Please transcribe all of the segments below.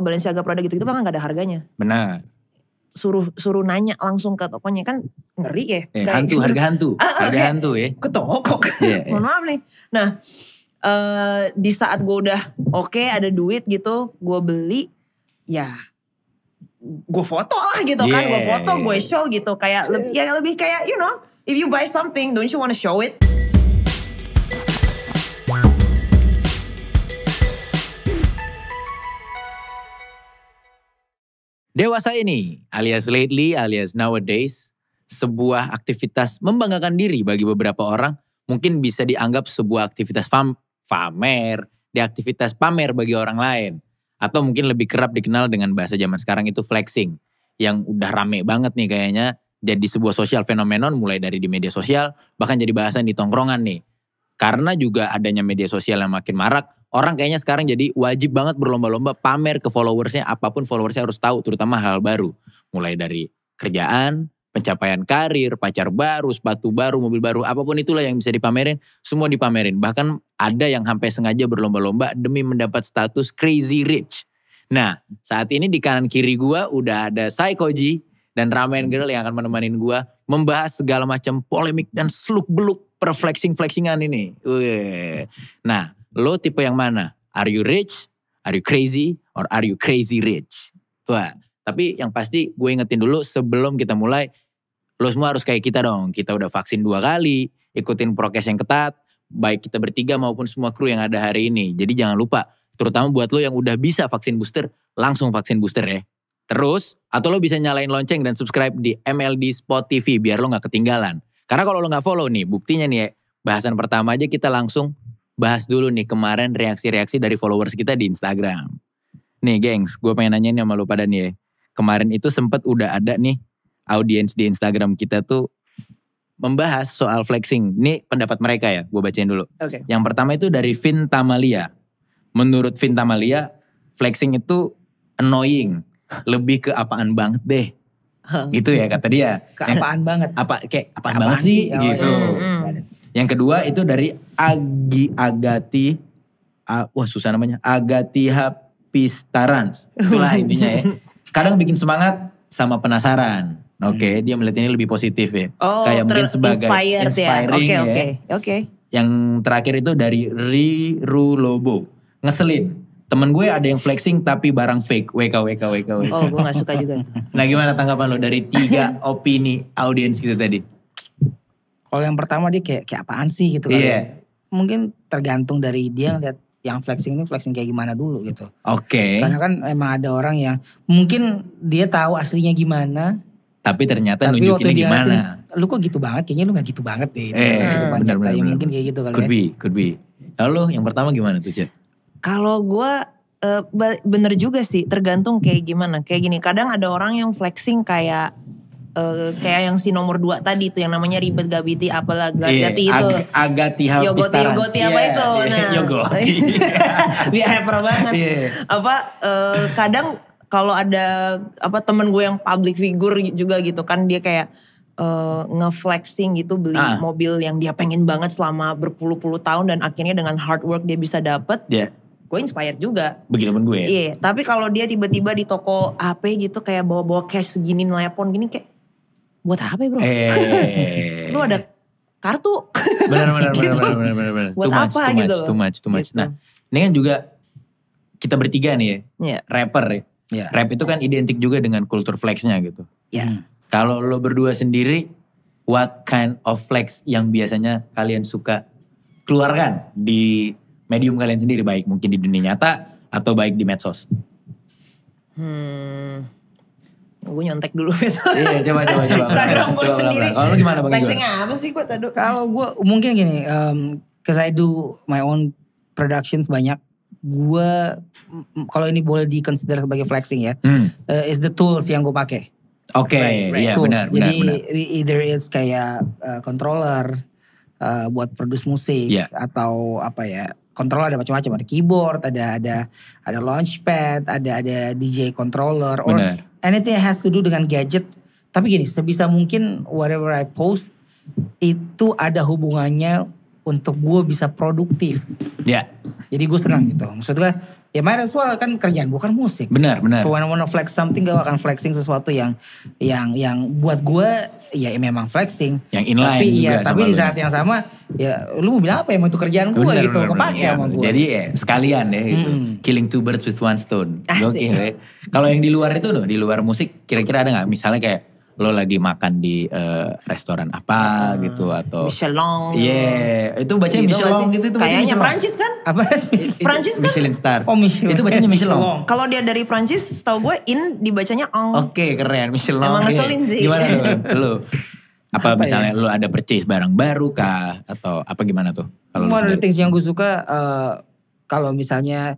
Balenciaga, Prada gitu-gitu kan gak ada harganya. Benar. Suruh nanya langsung ke tokonya kan ngeri ya. Hantu, harga hantu. Harga hantu ya. Ke toko. Mohon maaf nih. Nah di saat gue udah oke, ada duit gitu, gue beli, ya gue foto lah gitu kan. Gue foto, gue show gitu. Kayak lebih kayak you know, if you buy something, don't you wanna show it? Dewasa ini, alias lately, alias nowadays, sebuah aktivitas membanggakan diri bagi beberapa orang, mungkin bisa dianggap sebuah aktivitas pamer, aktivitas pamer bagi orang lain. Atau mungkin lebih kerap dikenal dengan bahasa zaman sekarang itu flexing, yang udah rame banget nih kayaknya, jadi sebuah sosial phenomenon mulai dari di media sosial, bahkan jadi bahasan di tongkrongan nih. Karena juga adanya media sosial yang makin marak, orang kayaknya sekarang jadi wajib banget berlomba-lomba pamer ke followersnya, apapun followersnya harus tahu, terutama hal baru. Mulai dari kerjaan, pencapaian karir, pacar baru, sepatu baru, mobil baru, apapun itulah yang bisa dipamerin, semua dipamerin. Bahkan ada yang sampai sengaja berlomba-lomba demi mendapat status crazy rich. Nah, saat ini di kanan kiri gua udah ada Saikoji dan Ramen Girl yang akan menemani gua membahas segala macam polemik dan seluk-beluk per flexing-flexingan ini. Nah, lo tipe yang mana? Are you rich? Are you crazy? Or are you crazy rich? Wah, tapi yang pasti gue ingetin dulu sebelum kita mulai, lo semua harus kayak kita dong. Kita udah vaksin 2 kali, ikutin prokes yang ketat, baik kita bertiga maupun semua kru yang ada hari ini. Jadi jangan lupa, terutama buat lo yang udah bisa vaksin booster, langsung vaksin booster ya. Terus, atau lo bisa nyalain lonceng dan subscribe di MLD Spot TV biar lo gak ketinggalan. Karena kalau lo gak follow nih, buktinya nih ya, bahasan pertama aja kita langsung bahas dulu nih kemarin reaksi-reaksi dari followers kita di Instagram. Nih gengs, gue pengen nanya nih sama lo pada nih ya. Kemarin itu sempet udah ada nih audiens di Instagram kita tuh membahas soal flexing. Ini pendapat mereka ya, gue bacain dulu. Okay. Yang pertama itu dari Vin Tamalia. Menurut Vin Tamalia, flexing itu annoying. Lebih ke apaan banget deh. Gitu ya kata dia. Keapaan banget. Kayak apaan banget sih gitu. Yang kedua itu dari Agati. Wah susah namanya. Agati Hapistarans. Itulah intinya ya. Kadang bikin semangat sama penasaran. Oke, dia melihat ini lebih positif ya. Kayak mungkin sebagai inspiring ya. Oke. Yang terakhir itu dari Riru Lobo. Ngeselin. Temen gue ada yang flexing tapi barang fake. WK. Oh, gue gak suka juga. Nah gimana tanggapan lo dari 3 opini audiens kita tadi? Kalau yang pertama dia kayak apaan sih gitu kan. Mungkin tergantung dari dia ngeliat yang flexing ini flexing kayak gimana dulu gitu. Oke. Karena kan emang ada orang yang mungkin dia tahu aslinya gimana. Tapi ternyata nunjukinnya gimana. Lu kok gitu banget, kayaknya lu gak gitu banget deh. Benar. Mungkin kayak gitu kali Could be. Lalu yang pertama gimana tuh Cek? Kalau gue bener juga sih, tergantung kayak gimana. Kayak gini, kadang ada orang yang flexing kayak yang si nomor 2 tadi itu yang namanya ribet Gabiti apalah Gati itu. Agati Hapistarans. Yogoti apa itu. Nah, Yogoti. Biar hyper banget. Kadang kalau ada temen gue yang public figure juga gitu kan, dia kayak nge-flexing gitu beli mobil yang dia pengen banget selama berpuluh-puluh tahun dan akhirnya dengan hard work dia bisa dapet. Gue inspired juga. Begitu pun gue ya. Iya, tapi kalau dia tiba-tiba di toko HP gitu kayak bawa-bawa cash segini nelpon gini kayak buat apa bro? Lu ada kartu. Benar. Buat apa gitu. Too much. Nah, ini kan juga kita bertiga nih ya. Rapper ya. Rap itu kan identik juga dengan kultur flexnya gitu. Kalau lo berdua sendiri, what kind of flex yang biasanya kalian suka keluarkan di medium kalian sendiri, baik mungkin di dunia nyata atau baik di medsos? Gue nyontek dulu. Iya, coba. Instagram gue sendiri. Kalau lu gimana Bang? Flexing apa sih gue tadi? Kalau gue mungkin gini, cause I do my own productions banyak. Gue kalau ini boleh di-consider sebagai flexing ya, is the tools yang gue pakai. Oke, iya benar. Jadi either it's kayak controller buat produce musik atau apa ya. Controller ada macam-macam, ada keyboard, ada launchpad, ada DJ controller, or anything that has to do dengan gadget. Tapi gini, sebisa mungkin whatever I post itu ada hubungannya untuk gue bisa produktif. Ya. Jadi gue senang gitu. Maksudnya ya might as well kan kerjaan bukan musik. Benar. So when I wanna flex something, gue akan flexing sesuatu yang buat gue ya memang flexing. Yang inline tapi juga. Tapi di saat yang sama ya lu mau bilang apa ya, itu kerjaan gue gitu, kepake sama gue. Jadi ya sekalian ya gitu. Killing two birds with one stone. Oke. Ya. Kalau yang di luar itu di luar musik kira-kira ada gak? Misalnya kayak lo lagi makan di restoran apa gitu atau Michelin. Itu bacanya gitu Michelin gitu. Itu kayaknya Prancis kan? Apa? Prancis kan? Michelin star. Oh Michelin. Itu bacanya Michelin. Kalau dia dari Prancis, setahu gue dibacanya ang. Oke, keren Michelin. Emang ngeselin sih. Gimana lo? Apa misalnya lo ada purchase barang baru kah atau apa gimana tuh? One of the things yang gue suka kalau misalnya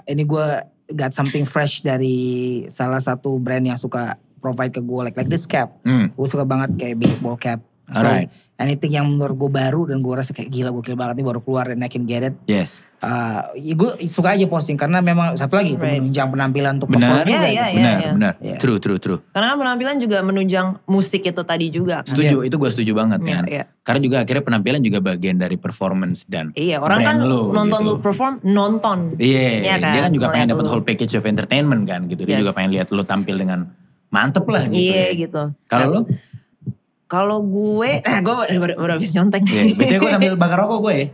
ini gue got something fresh dari salah satu brand yang suka provide ke gue like this cap. Gue suka banget kayak baseball cap. So anything yang menurut gue baru dan gue rasa kayak gila gokil banget nih baru keluar dan I can get it. Yes. Gue suka aja posting karena memang satu lagi itu menunjang penampilan untuk perform juga. Benar. True. Karena penampilan juga menunjang musik itu tadi juga. Kan? Setuju, itu gue setuju banget kan. Karena juga akhirnya penampilan juga bagian dari performance dan orang kan nonton gitu. lu perform, nonton. Iya, kan? Dia kan juga pengen dapat whole package of entertainment kan gitu. Dia juga pengen lihat lu tampil dengan mantep lah gitu. Iya gitu. Kalau lu? Kalau gue baru habis nyonteng. Iya, betul gue sambil bakar rokok gue ya.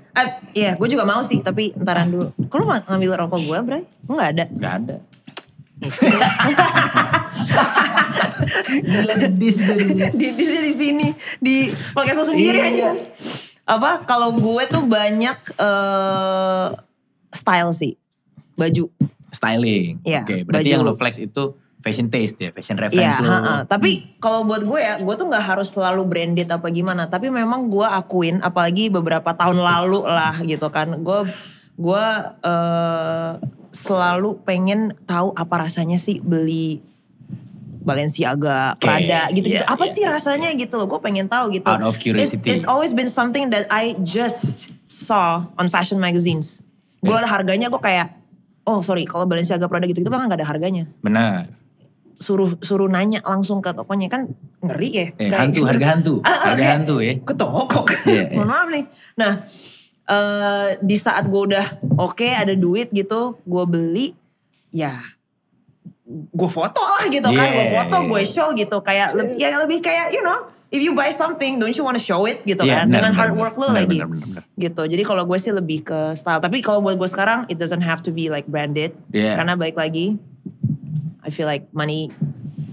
Iya, gue juga mau sih, tapi entaran dulu. Kalau lu ngambil rokok gue, Bray? Enggak ada. Enggak ada. Gila didis gue di sini. Didisnya di sini, di podcast lu sendiri aja. Apa? Kalau gue tuh banyak style sih, baju. Styling. Iya. Oke, berarti baju. yang lo flex itu fashion taste ya, fashion reference lo. Tapi kalau buat gue ya, gue tuh gak harus selalu branded apa gimana. Tapi memang gue akuin, apalagi beberapa tahun lalu lah gitu kan. Gue selalu pengen tahu apa rasanya sih beli Balenciaga, Prada gitu-gitu. Apa sih rasanya gitu loh. Gue pengen tahu gitu. Out of curiosity. It's always been something that I just saw on fashion magazines. Gue harganya gue kayak, oh sorry kalau Balenciaga, Prada gitu-gitu kan gak ada harganya. Benar. Suruh nanya langsung ke tokonya kan ngeri ya. Harga hantu ya. Ke toko. Mohon maaf nih. Nah di saat gue udah ada duit gitu, gue beli ya gue foto lah gitu kan. Gue foto, gue show gitu. Kayak lebih kayak you know, if you buy something don't you wanna show it gitu kan. Dengan hard work lo lagi. Gitu. Jadi kalau gue sih lebih ke style. Tapi kalau buat gue sekarang it doesn't have to be like branded. Karena balik lagi I feel like money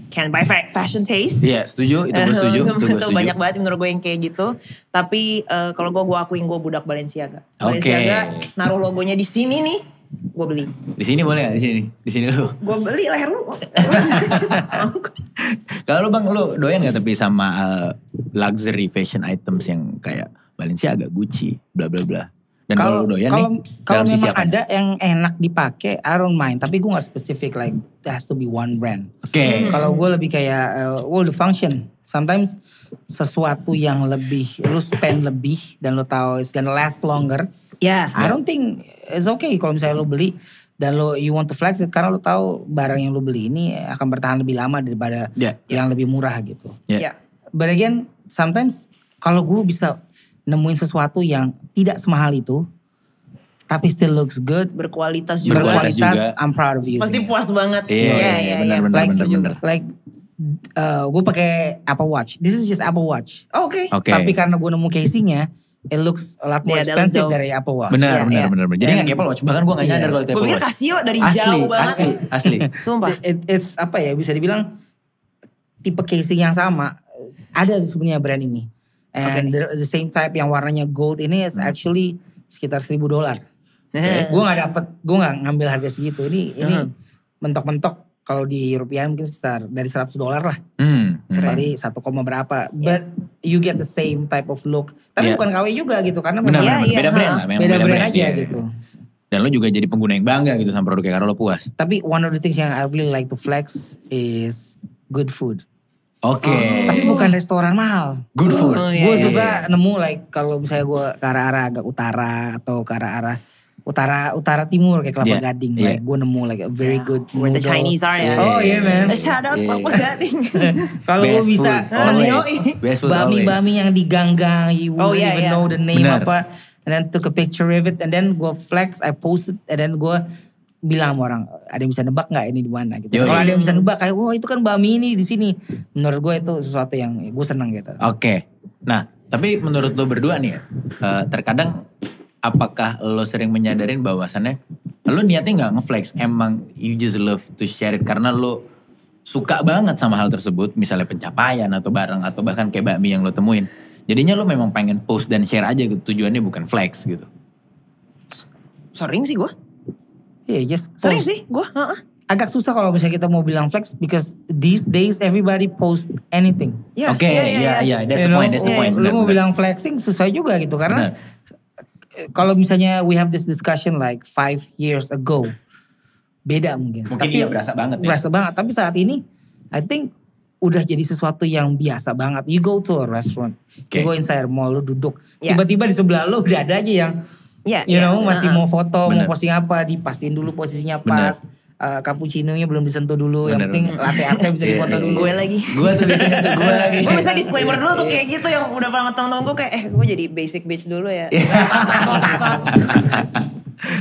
can buy fashion taste. Iya, setuju. Itu gue setuju. Itu banyak banget menurut gue yang kayak gitu. Tapi kalau gue akuin gue budak Balenciaga. Balenciaga naruh logonya di sini nih, gue beli. Di sini boleh gak? Di sini lu. Gue beli leher lu. Kalau lu Bang, lu doyan gak tapi sama luxury fashion items yang kayak Balenciaga, Gucci, bla bla bla. Dan kalau doyan kalau memang ada yang enak dipakai, I don't mind. Tapi gue gak spesifik like it has to be one brand. Kalau gue lebih kayak the function. Sometimes sesuatu yang lebih lu spend lebih dan lu tahu it's gonna last longer. I don't think it's okay kalau misalnya lu beli dan you want to flex it karena lu tahu barang yang lu beli ini akan bertahan lebih lama daripada yang lebih murah gitu. But again, sometimes kalau gue bisa nemuin sesuatu yang tidak semahal itu, tapi still looks good, berkualitas juga. I'm proud of you. Pasti puas banget. Iya, benar. Like, gue pakai Apple Watch. This is just Apple Watch. Oke. Tapi karena gue nemu casingnya, it looks a lot more expensive dari Apple Watch. Benar. Jadi gak Apple Watch, bahkan gue gak nyadar kalau itu Apple Watch. Gue pikir Casio dari jauh banget. Asli. Sumpah. It's apa ya, bisa dibilang tipe casing yang sama. Ada sebenarnya brand ini. And the same type yang warnanya gold ini is actually sekitar $1,000. Gue gue gak ngambil harga segitu. Ini mentok-mentok kalau di rupiah mungkin sekitar dari $100 lah. Kali 1, berapa. But you get the same type of look. Tapi bukan KW juga gitu. Karena beda brand lah. Beda brand aja gitu. Dan lo juga jadi pengguna yang bangga gitu sama produknya karena lo puas. Tapi one of the things yang I really like to flex is good food. Tapi bukan restoran mahal. Good food. Gue suka nemu like kalau misalnya gue ke arah-arah agak utara atau ke arah-arah utara timur kayak Kelapa Gading. Like gue nemu like a very good where the Chinese are ya. Oh yeah man. Shout out Kelapa Gading. Kalau gue bisa bami yang diganggang, you wouldn't even know the name apa. And then took a picture of it and then gue flex, I posted and then gue bilang sama orang, ada yang bisa nebak nggak ini di mana gitu. Kalau ada yang bisa nebak kayak, wah itu kan Bami ini di sini. Menurut gue itu sesuatu yang gue seneng gitu. Oke. Nah, tapi menurut lo berdua nih ya, terkadang apakah lo sering menyadarin bahwasannya lo niatnya nggak ngeflex, emang you just love to share it karena lo suka banget sama hal tersebut, misalnya pencapaian atau barang atau bahkan kayak bakmi yang lo temuin. Jadinya lo memang pengen post dan share aja gitu, tujuannya bukan flex gitu. Sering sih gue. Iya, just Sering post. sih gue. Agak susah kalau misalnya kita mau bilang flex because these days everybody post anything. Yeah, Oke, iya, that's the point. Lu mau bilang flexing susah juga gitu karena kalau misalnya we have this discussion like 5 years ago, beda mungkin. Tapi iya berasa banget ya. Berasa banget, tapi saat ini I think udah jadi sesuatu yang biasa banget. You go to a restaurant, you go inside a mall, lu duduk. Tiba-tiba di sebelah lu udah ada aja yang you know masih mau foto, mau posting apa, dipastiin dulu posisinya pas. Cappuccino-nya belum disentuh dulu, yang penting latte arte bisa dipoto dulu. Gue lagi. Gue tuh biasanya tuh gue lagi. Gue bisa disclaimer dulu tuh kayak gitu yang udah pernah temen-temen gue kayak gue jadi basic bitch dulu ya.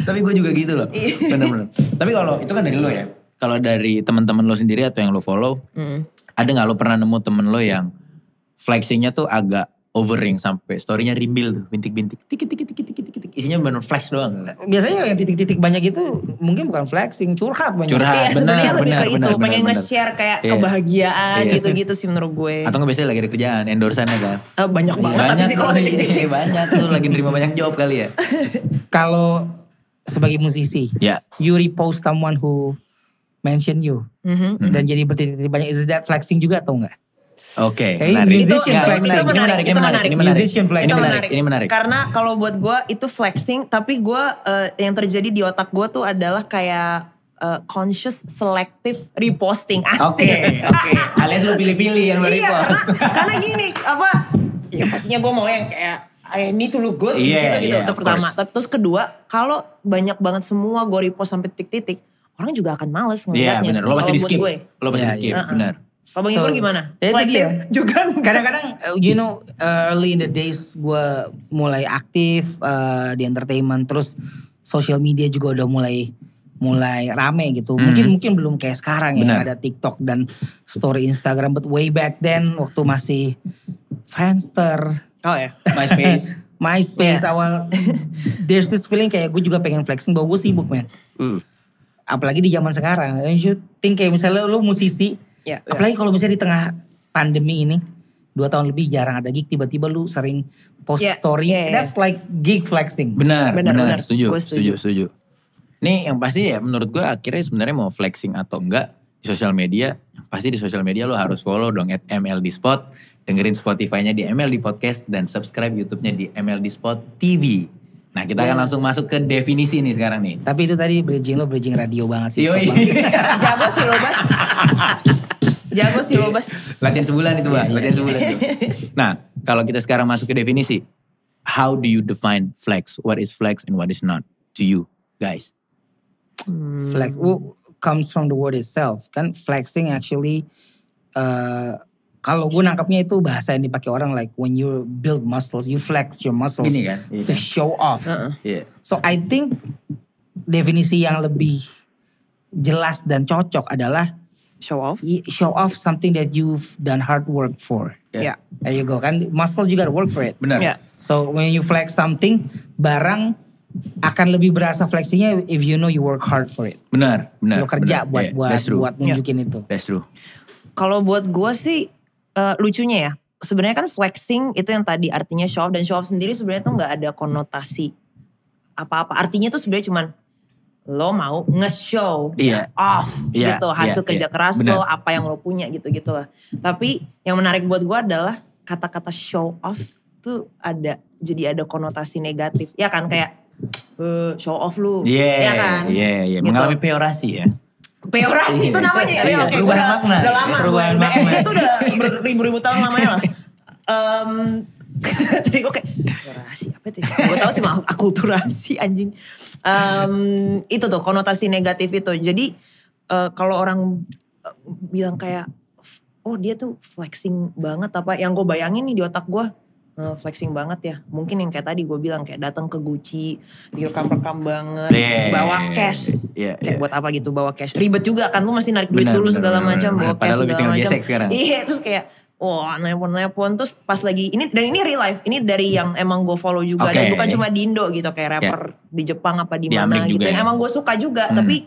Tapi gue juga gitu loh. Bener-bener. Tapi kalau itu kan dari lo ya. Kalau dari teman-teman lo sendiri atau yang lo follow, ada gak lo pernah nemu temen lo yang flexingnya tuh agak overing sampai story-nya rimbil tuh, bintik-bintik, tik-tik, isinya bener flex doang. Biasanya yang titik-titik banyak itu mungkin bukan flexing, curhat banyak. Curhat, sebenarnya lebih ke itu, pengen nge-share kayak kebahagiaan gitu-gitu sih menurut gue. Atau nggak biasanya lagi ada kerjaan, endorse-annya kan. Banyak banget tapi sih kalau titik-titik. Banyak tuh, lagi nerima banyak job kali ya. Kalau sebagai musisi, you repost someone who mention you, dan jadi bertitik-titik banyak, is that flexing juga atau enggak? Oke, musician flexing. Ini menarik. Karena kalau buat gue itu flexing, tapi gue yang terjadi di otak gue tuh adalah kayak conscious selective reposting. Asik. Oke. Alias lu pilih-pilih yang lu repost. Karena gini, ya pastinya gue mau yang kayak I need to look good di situ gitu. Itu pertama. Terus kedua, kalau banyak banget semua gue repost sampai titik-titik, orang juga akan males ngeliatnya. Iya benar, lo pasti di skip. Lo pasti di skip, benar. Kalau Bang Igor gimana? Itu dia. Juga kadang-kadang you know early in the days gue mulai aktif di entertainment, terus social media juga udah mulai rame gitu. Mungkin belum kayak sekarang ya ada TikTok dan story Instagram, but way back then waktu masih Friendster. Oh ya. MySpace awal. There's this feeling kayak gue juga pengen flexing bahwa gue sibuk men. Apalagi di zaman sekarang. You should think kayak misalnya lu musisi. Apalagi kalau misalnya di tengah pandemi ini 2 tahun lebih jarang ada gig, tiba-tiba lu sering post story. That's like gig flexing. Benar. Setuju. Nih yang pasti ya menurut gue akhirnya sebenarnya mau flexing atau enggak di sosial media, pasti di sosial media lo harus follow dong @MLDspot, dengerin Spotify-nya di MLD Podcast dan subscribe YouTube-nya di MLD Spot TV. Nah kita akan langsung masuk ke definisi nih sekarang nih. Tapi itu tadi bridging radio banget sih. Jago sih lo Bas. Latihan sebulan itu Bang, latihan sebulan itu. Nah kalau kita sekarang masuk ke definisi. How do you define flex? What is flex and what is not to you guys? Flex comes from the word itself. Kan flexing actually, kalau gue nangkapnya itu bahasa yang dipakai orang like when you build muscles, you flex your muscles to show off. So I think definisi yang lebih jelas dan cocok adalah show off something that you've done hard work for. There you go kan, muscle juga work for it. Benar. So when you flex something, barang akan lebih berasa flexingnya if you know you work hard for it. Benar. Lo kerja buat nunjukin itu. That's true. Kalau buat gue sih lucunya ya, sebenarnya kan flexing itu yang tadi artinya show off, dan show off sendiri sebenarnya tuh nggak ada konotasi apa-apa. Artinya tuh sebenarnya cuman lo mau nge-show off gitu hasil kerja keras lo, apa yang lo punya gitu-gitu lah. Tapi yang menarik buat gue adalah kata-kata show off tuh jadi ada konotasi negatif. Ya kan kayak show off lu. Ya kan? Gitu. Mengalami peorasi ya. Peorasi itu namanya ya. Perubahan makna. Udah lama. Perubahan makna. SD itu udah beribu-ribu tahun lamanya lah. Tadi gue kayak peorasi apa itu? Gue tahu cuma akulturasi anjing. Itu tuh konotasi negatif itu. Jadi kalau orang bilang kayak oh dia tuh flexing banget apa, yang gue bayangin nih di otak gue flexing banget ya. Mungkin yang kayak tadi gue bilang kayak datang ke Gucci, direkam-rekam banget, bawa cash Kayak buat apa gitu bawa cash. Ribet juga kan, lu mesti narik duit dulu segala macam, bawa cash segala macam. Iya, terus kayak nelpon. Terus pas lagi, ini real life. Ini dari yang emang gue follow juga. Dan bukan cuma di Indo gitu, kayak rapper di Jepang apa di mana gitu. Yang emang gue suka juga, tapi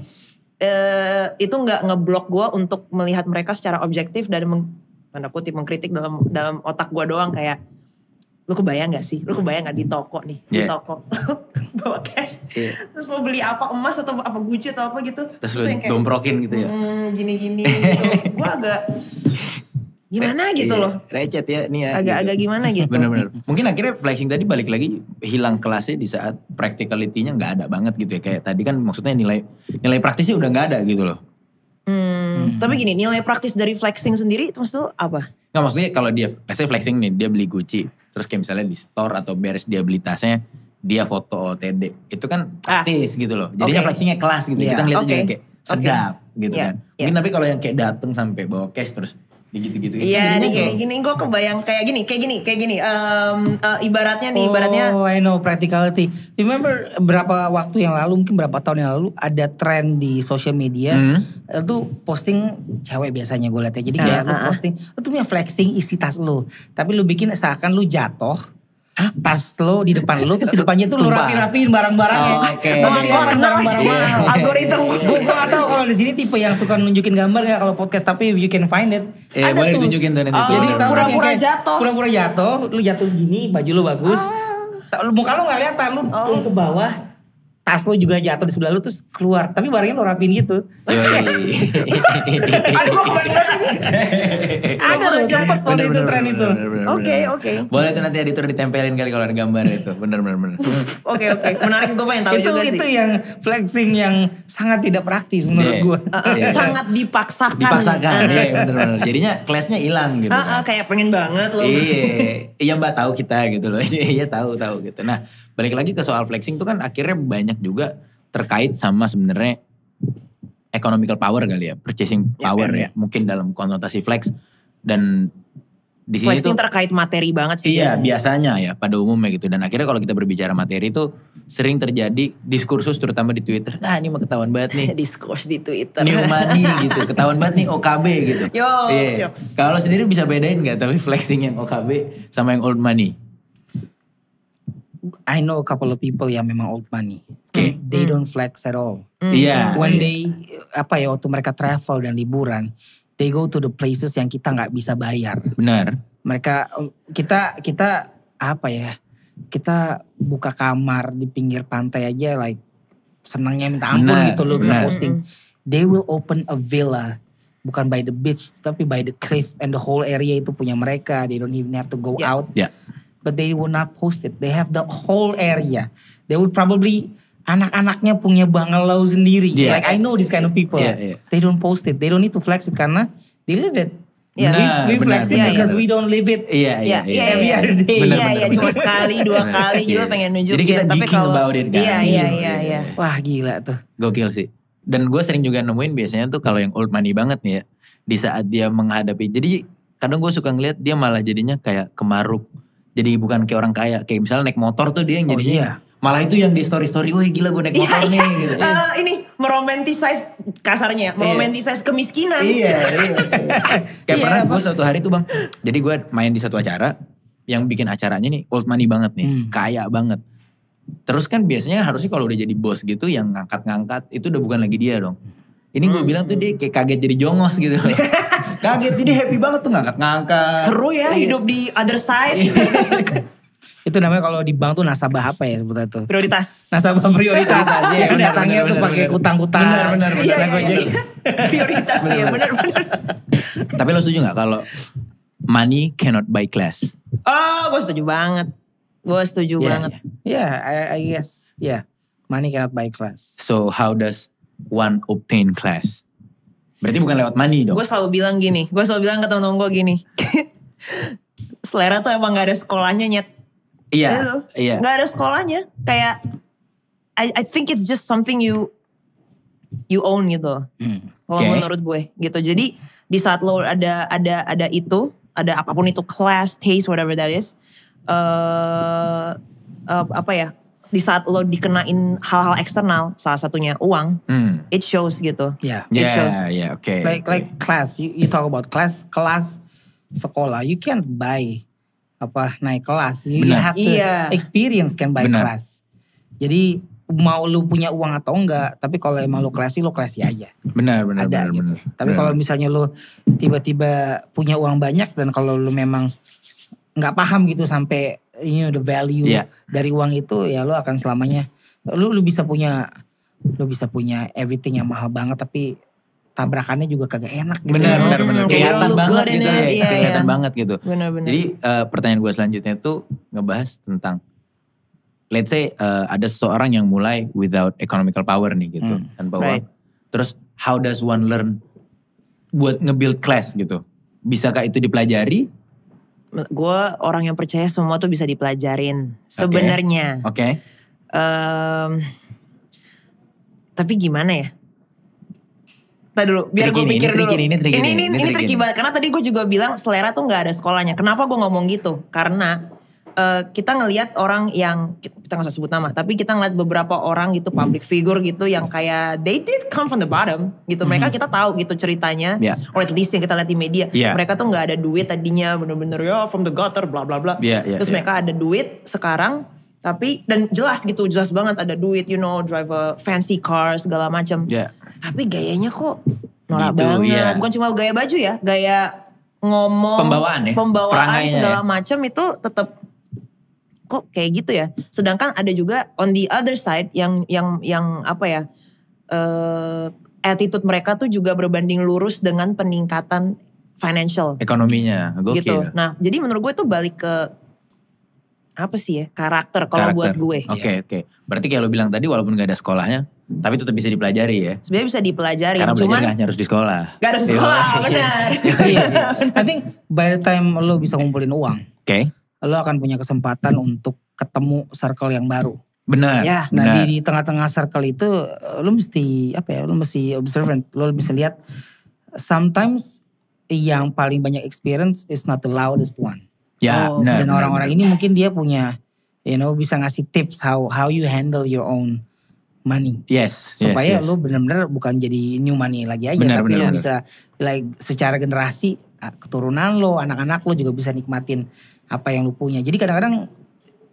itu gak ngeblok gue untuk melihat mereka secara objektif dan tanda kutip mengkritik dalam otak gue doang kayak, lu kebayang gak sih? Lu kebayang gak di toko nih? Di toko. Bawa cash. Terus lu beli apa? Emas atau apa Gucci atau apa gitu. Terus lu domprokin gitu ya? Gini-gini gitu. Gue agak gimana gitu loh. Recet ya nih ya. Agak-agak gitu. Gimana gitu. Bener-bener. Mungkin akhirnya flexing tadi balik lagi hilang kelasnya di saat practicality-nya gak ada banget gitu ya. Kayak tadi kan maksudnya nilai praktisnya udah gak ada gitu loh. Tapi gini, nilai praktis dari flexing sendiri itu maksud apa? Nggak, maksudnya kalau dia, saya flexing nih, dia beli Gucci. Terus kayak misalnya di store atau beres dia beli tasnya, dia foto OTD. Itu kan praktis gitu loh. Jadinya flexingnya kelas gitu. Kita ngeliatnya juga kayak sedap gitu kan. Mungkin tapi kalau yang kayak dateng sampai bawa cash terus gitu-gitu. Iya, gini gue kebayang kayak gini. Ibaratnya. Oh, I know, practicality. Remember berapa waktu yang lalu, mungkin berapa tahun yang lalu ada tren di social media. Itu posting cewek biasanya gue liatnya. Jadi kayak lu posting, lu tuh punya flexing isi tas lu. Tapi lu bikin seakan lu jatuh. Tas lo di depan lo, terus di depannya tuh lo rapi-rapiin barang-barangnya. Barang-barang algoritma. Gue gak tau kalau di sini tipe yang suka nunjukin gambar ya kalau podcast, tapi if you can find it. Ada boleh tunjukin tuh nanti. Jadi pura-pura jatuh. Pura-pura jatuh, lu jatuh gini, baju lo bagus. Muka lo gak liatan, lu ke bawah. Tas lo juga jatuh di sebelah lu terus keluar. Tapi barangnya lo rapiin gitu. Ada loh sempet waktu itu tren itu. Oke. Boleh tuh nanti editor ditempelin kali kalau ada gambar itu. Bener. Oke. Menarik, gue pengen tahu juga sih. Itu yang flexing yang sangat tidak praktis menurut gue. Sangat dipaksakan. Iya bener. Jadinya kelasnya hilang gitu. Kayak pengen banget loh. Iya mbak tahu kita gitu loh. Iya tahu gitu. Nah balik lagi ke soal flexing tuh kan akhirnya banyak juga terkait sama sebenarnya economical power kali ya, purchasing power ya, mungkin dalam konotasi flex. Dan di sini flexing tuh terkait materi banget sih. Iya biasanya ya pada umumnya gitu. Dan akhirnya kalau kita berbicara materi itu sering terjadi diskursus terutama di Twitter. Ini mah ketahuan banget nih. Diskursus di Twitter. New money gitu, ketahuan banget nih OKB gitu. Kalau sendiri bisa bedain gak tapi flexing yang OKB sama yang old money? I know a couple of people yang memang old money. They don't flex at all. When they, waktu mereka travel dan liburan, they go to the places yang kita gak bisa bayar. Benar. Kita kita buka kamar di pinggir pantai aja like senangnya minta ampun gitu loh bisa posting. They will open a villa. Bukan by the beach, tapi by the cliff and the whole area itu punya mereka. They don't even have to go out. But they will not post it. They have the whole area. They would probably anak-anaknya punya bungalow sendiri. Like I know this kind of people. They don't post it. They don't need to flex it karena they live it. We flex it because we don't live it every other day. Cuma sekali, 2 kali juga pengen nunjukin. Jadi kita geeking about it kan. Iya. Wah gila tuh. Gokil sih. Dan gue sering juga nemuin biasanya tuh kalau yang old money banget nih ya. Di saat dia menghadapi. Jadi kadang gue suka ngeliat dia malah jadinya kayak kemaruk. Jadi bukan kayak orang kaya. Kayak misalnya naik motor tuh dia yang jadinya. Malah itu yang di story-story. Wih gila gue naik motor nih. Gitu. Ini meromantisize kasarnya. Meromantisize kemiskinan. Iya. Kayak pernah gue suatu hari tuh bang. Jadi gue main di satu acara. Yang bikin acaranya nih old money banget nih. Kaya banget. Terus kan biasanya harusnya kalau udah jadi bos gitu. Yang ngangkat-ngangkat. Itu udah bukan lagi dia dong. Ini gue bilang tuh dia kayak kaget jadi jongos gitu. Kaget, jadi happy banget tuh ngangkat-ngangkat. Seru ya hidup di other side. Itu namanya kalau di bank tuh nasabah apa ya sebetulnya tuh? Prioritas. Nasabah prioritas aja. Yang datangnya tuh pakai kutang-kutang. Benar. Prioritas dia, benar. Tapi lo setuju gak kalau money cannot buy class? Gue setuju banget. I guess. Money cannot buy class. So how does one obtain class? Berarti bukan lewat money dong. Gue selalu bilang ke temen-temen gue gini. Selera tuh emang gak ada sekolahnya nyet. Iya. Gak ada sekolahnya. Kayak I think it's just something you own gitu. Kalau menurut gue gitu. Jadi di saat lo ada itu, ada apapun itu class, taste, whatever that is. di saat lo dikenain hal-hal eksternal, salah satunya uang, it shows gitu. It shows. Okay. Like class, you talk about kelas sekolah, you can't buy naik kelas. You have to experience can buy kelas. Jadi mau lu punya uang atau enggak, tapi kalau emang lu klasi aja. Benar. Gitu. Tapi kalau misalnya lu tiba-tiba punya uang banyak dan kalau lu memang nggak paham gitu sampai the value dari uang itu, ya lu akan selamanya lu bisa punya everything yang mahal banget tapi tabrakannya juga kagak enak gitu. Benar. Kelihatan banget gitu ya. Kelihatan banget gitu. Benar. Jadi pertanyaan gue selanjutnya tuh ngebahas tentang let's say ada seseorang yang mulai without economical power nih gitu, tanpa uang. Terus how does one learn buat nge-build class gitu? Bisakah itu dipelajari? Gue orang yang percaya semua tuh bisa dipelajarin sebenarnya. Oke. Tapi gimana ya? Tadi dulu, biar gue pikir dulu. Ini tricky banget. Karena tadi gue juga bilang selera tuh gak ada sekolahnya. Kenapa gue ngomong gitu? Karena kita ngelihat orang yang, kita gak usah sebut nama, tapi kita ngeliat beberapa orang gitu, public figure gitu, yang kayak they did come from the bottom gitu. Mereka kita tahu gitu ceritanya, or at least yang kita lihat di media. Mereka tuh gak ada duit tadinya, bener-bener from the gutter, bla bla bla. Terus mereka ada duit sekarang, tapi dan jelas banget ada duit, drive a fancy car segala macam. Tapi gayanya kok norak gitu, banget. Bukan cuma gaya baju ya, gaya ngomong, pembawaan segala macam itu tetap kok kayak gitu ya. Sedangkan ada juga on the other side yang attitude mereka tuh juga berbanding lurus dengan peningkatan financial ekonominya. Gokil. Gitu. Nah, jadi menurut gue tuh balik ke apa sih ya, karakter kalau buat gue. Oke. Berarti kayak lo bilang tadi walaupun gak ada sekolahnya, tapi tetap bisa dipelajari ya. Sebenarnya bisa dipelajari. Karena belajar gak hanya harus di sekolah. Gak harus di sekolah, benar. I think by the time lo bisa ngumpulin uang, lo akan punya kesempatan untuk ketemu circle yang baru. Benar. Nah di tengah-tengah circle itu lo mesti lo mesti observant. Lo bisa lihat sometimes yang paling banyak experience is not the loudest one. Benar. Dan orang-orang ini mungkin dia punya bisa ngasih tips how you handle your own money. Supaya lo benar-benar bukan jadi new money lagi aja, tapi lo bisa secara generasi, keturunan lo, anak-anak lo juga bisa nikmatin apa yang lo punya. Jadi kadang-kadang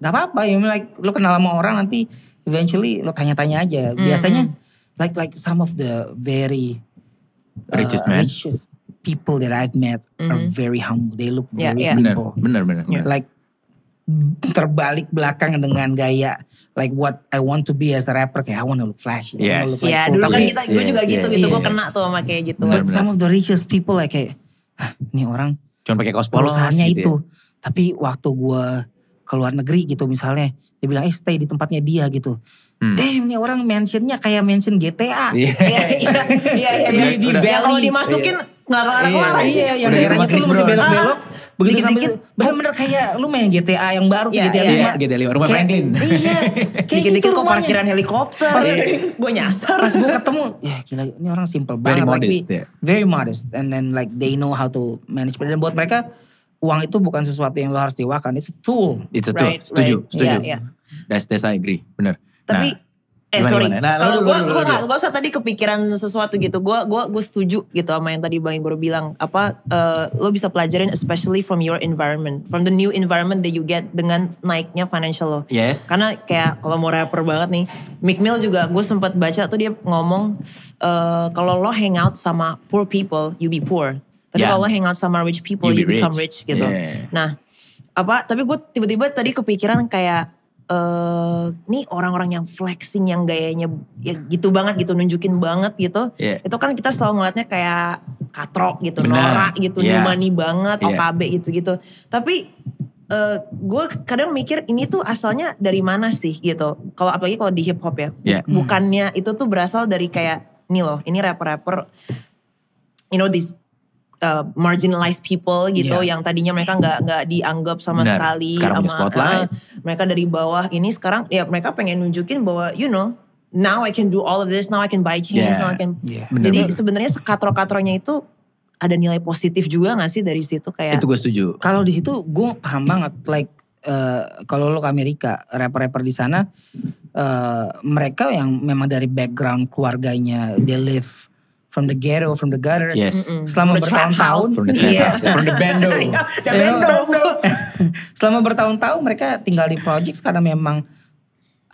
gak apa-apa, lo kenal sama orang nanti eventually lo tanya-tanya aja. Biasanya like some of the very richest people that I've met are very humble. They look very simple. Benar. Like terbalik belakang dengan gaya like what I want to be as a rapper, kayak I want to look flashy. Dulu kan gue juga gitu. Gue kena tuh sama kayak gitu. But some of the richest people kayak ini orang cuma pakai kaos polos perusahaannya gitu itu. Tapi waktu gue ke luar negeri gitu misalnya, dia bilang stay di tempatnya dia gitu. Damn, nih orang mentionnya kayak mention GTA. Iya. Di Valley. Kalau dimasukin nggak kelar-kelar aja. Yang daerahnya tuh lu mesti belok-belok. Begitu dikit-dikit bener-bener kayak lu main GTA yang baru, GTA 5. GTA 5, rumah Franklin. Iya. Dikit-dikit kok parkiran helikopter. Gue nyasar. Pas gue ketemu, ya gila ini orang simple banget. Very modest. And then like they know how to manage. Dan buat mereka, uang itu bukan sesuatu yang lo harus dewakan. It's a tool. Setuju. That's I agree. Bener. Tapi sorry. Kalau gue gak usah tadi kepikiran sesuatu gitu. Gue setuju gitu sama yang tadi Bang Igor bilang. Lo bisa pelajarin especially from your environment. From the new environment that you get dengan naiknya financial lo. Yes. Karena kayak kalau mau rapper banget nih. Meek Mill juga gue sempat baca tuh dia ngomong. Kalau lo hang out sama poor people, you be poor. Tapi kalau lo hang out sama rich people, you become rich gitu. Nah tapi gue tiba-tiba tadi kepikiran kayak. Nih orang-orang yang flexing yang gayanya ya gitu banget gitu, nunjukin banget gitu. Itu kan kita selalu ngeliatnya kayak katrok gitu, norak gitu, new money banget, OKB gitu-gitu. Tapi gue kadang mikir ini tuh asalnya dari mana sih gitu. Kalau apalagi kalau di hip hop ya, bukannya itu tuh berasal dari kayak nih loh, ini rapper-rapper, these marginalized people gitu yang tadinya mereka nggak dianggap sama sekali sekarang sama mereka dari bawah ini sekarang ya mereka pengen nunjukin bahwa now I can do all of this, now I can buy jeans, now I can jadi sebenarnya sekatro-katronya itu ada nilai positif juga nggak sih dari situ kayak itu gue setuju. Kalau di situ gue paham banget like kalau lo ke Amerika, rapper-rapper di sana, mereka yang memang dari background keluarganya, they live from the ghetto, from the gutter, selama bertahun-tahun, from the bando, selama bertahun-tahun mereka tinggal di projects karena memang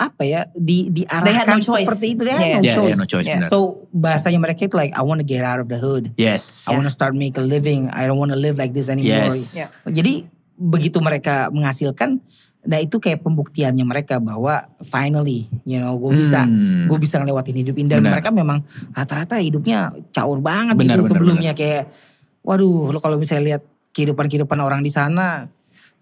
apa ya diarahkan seperti itu, they had no choice. So bahasanya mereka itu like I want to get out of the hood, I want to start make a living, I don't want to live like this anymore. Jadi begitu mereka menghasilkan, nah itu kayak pembuktiannya mereka bahwa finally, gue bisa ngelewatin hidup ini. Dan mereka memang rata-rata hidupnya caur banget sebelumnya. Kayak, waduh, lo kalau misalnya lihat kehidupan orang di sana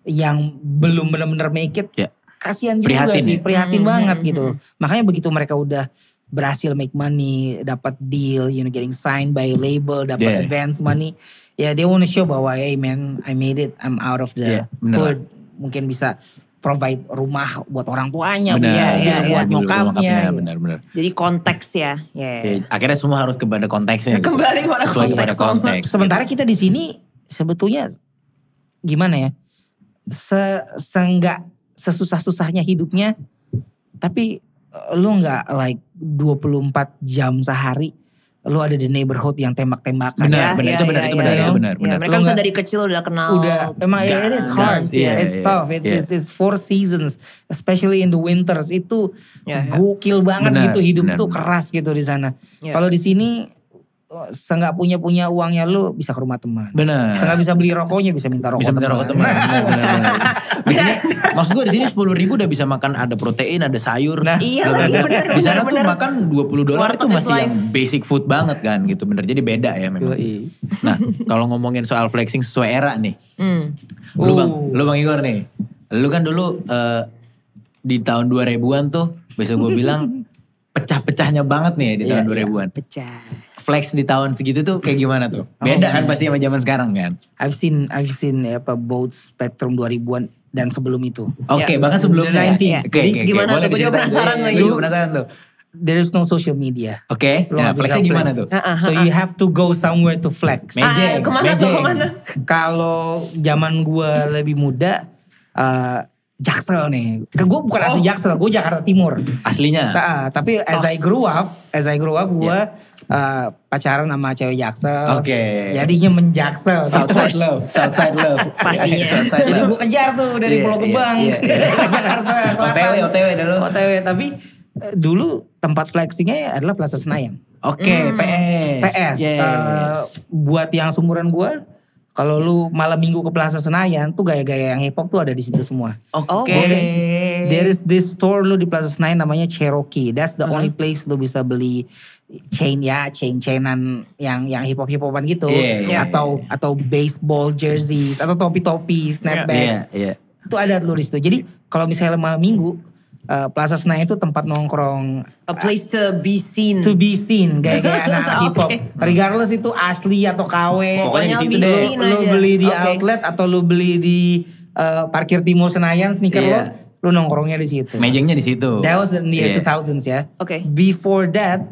yang belum benar-benar make it, kasihan juga prihatin banget gitu. Makanya begitu mereka udah berhasil make money, dapat deal, getting signed by label, dapat advance money. Ya they wanna show bahwa hey man, I made it, I'm out of the hood. Mungkin bisa provide rumah buat orang tuanya, buat nyokapnya. Benar. Jadi konteks ya. Akhirnya semua harus kepada konteksnya. Kembali kepada konteks. Sementara kita di sini sebetulnya gimana ya? Sesusah-susahnya hidupnya, tapi lu nggak like 24 jam sehari. Lu ada di neighborhood yang tembak-tembakan. Itu benar. Mereka bisa dari kecil udah kenal. Emang it is hard. It's tough. It's 4 seasons, especially in the winters. Itu gokil banget gitu. Hidup tuh keras gitu di sana. Kalau di sini seenggak punya uangnya lu bisa ke rumah teman. Seenggak bisa beli rokoknya bisa minta rokok teman. Di sini, maksud gue di sini 10.000 udah bisa makan, ada protein, ada sayur. Bener. Di sana tuh makan $20 itu masih yang basic food banget kan gitu. Bener, jadi beda ya memang. Nah kalau ngomongin soal flexing sesuai era nih. Lu Bang Igor nih. Lu kan dulu di tahun 2000-an tuh bisa gue bilang pecah-pecahnya banget nih di tahun 2000-an. Pecah. Flex di tahun segitu tuh kayak gimana tuh? Beda kan pasti sama zaman sekarang kan? I've seen both spectrum 2000-an dan sebelum itu. Bahkan sebelum 90s. Jadi gimana tuh? Gue juga penasaran lagi. There is no social media. Nah flexnya gimana tuh? So you have to go somewhere to flex. Kemana? Kalau zaman gue lebih muda, Jaksel nih. Gue bukan asli Jaksel, gue Jakarta Timur. Aslinya? Tapi as I grew up, gue pacaran sama cewek Jaksel. Jadinya menjaksel. Southside love. Pastinya. Jadi gue kejar tuh dari Pulau Gebang ke Jakarta. OTW. Tapi dulu tempat flexingnya adalah Plaza Senayan. PS. Buat yang sumuran gue, kalau lu malam minggu ke Plaza Senayan tuh gaya-gaya yang hip hop tuh ada di situ semua. There is this store lu di Plaza Senayan namanya Cherokee. That's the only place lu bisa beli chain-chainan yang hip hopan gitu. Atau baseball jerseys atau topi-topi, snapbacks. Itu ada lu di situ. Jadi kalau misalnya malam minggu Plaza Senayan itu tempat nongkrong. A place to be seen. Gaya-gaya anak-anak hip hop. Regardless itu asli atau KW. Pokoknya di situ deh. Lu beli di outlet atau lu beli di parkir timur Senayan sneaker lu nongkrongnya di situ. Mejengnya di situ. That was in the year 2000s ya. Before that,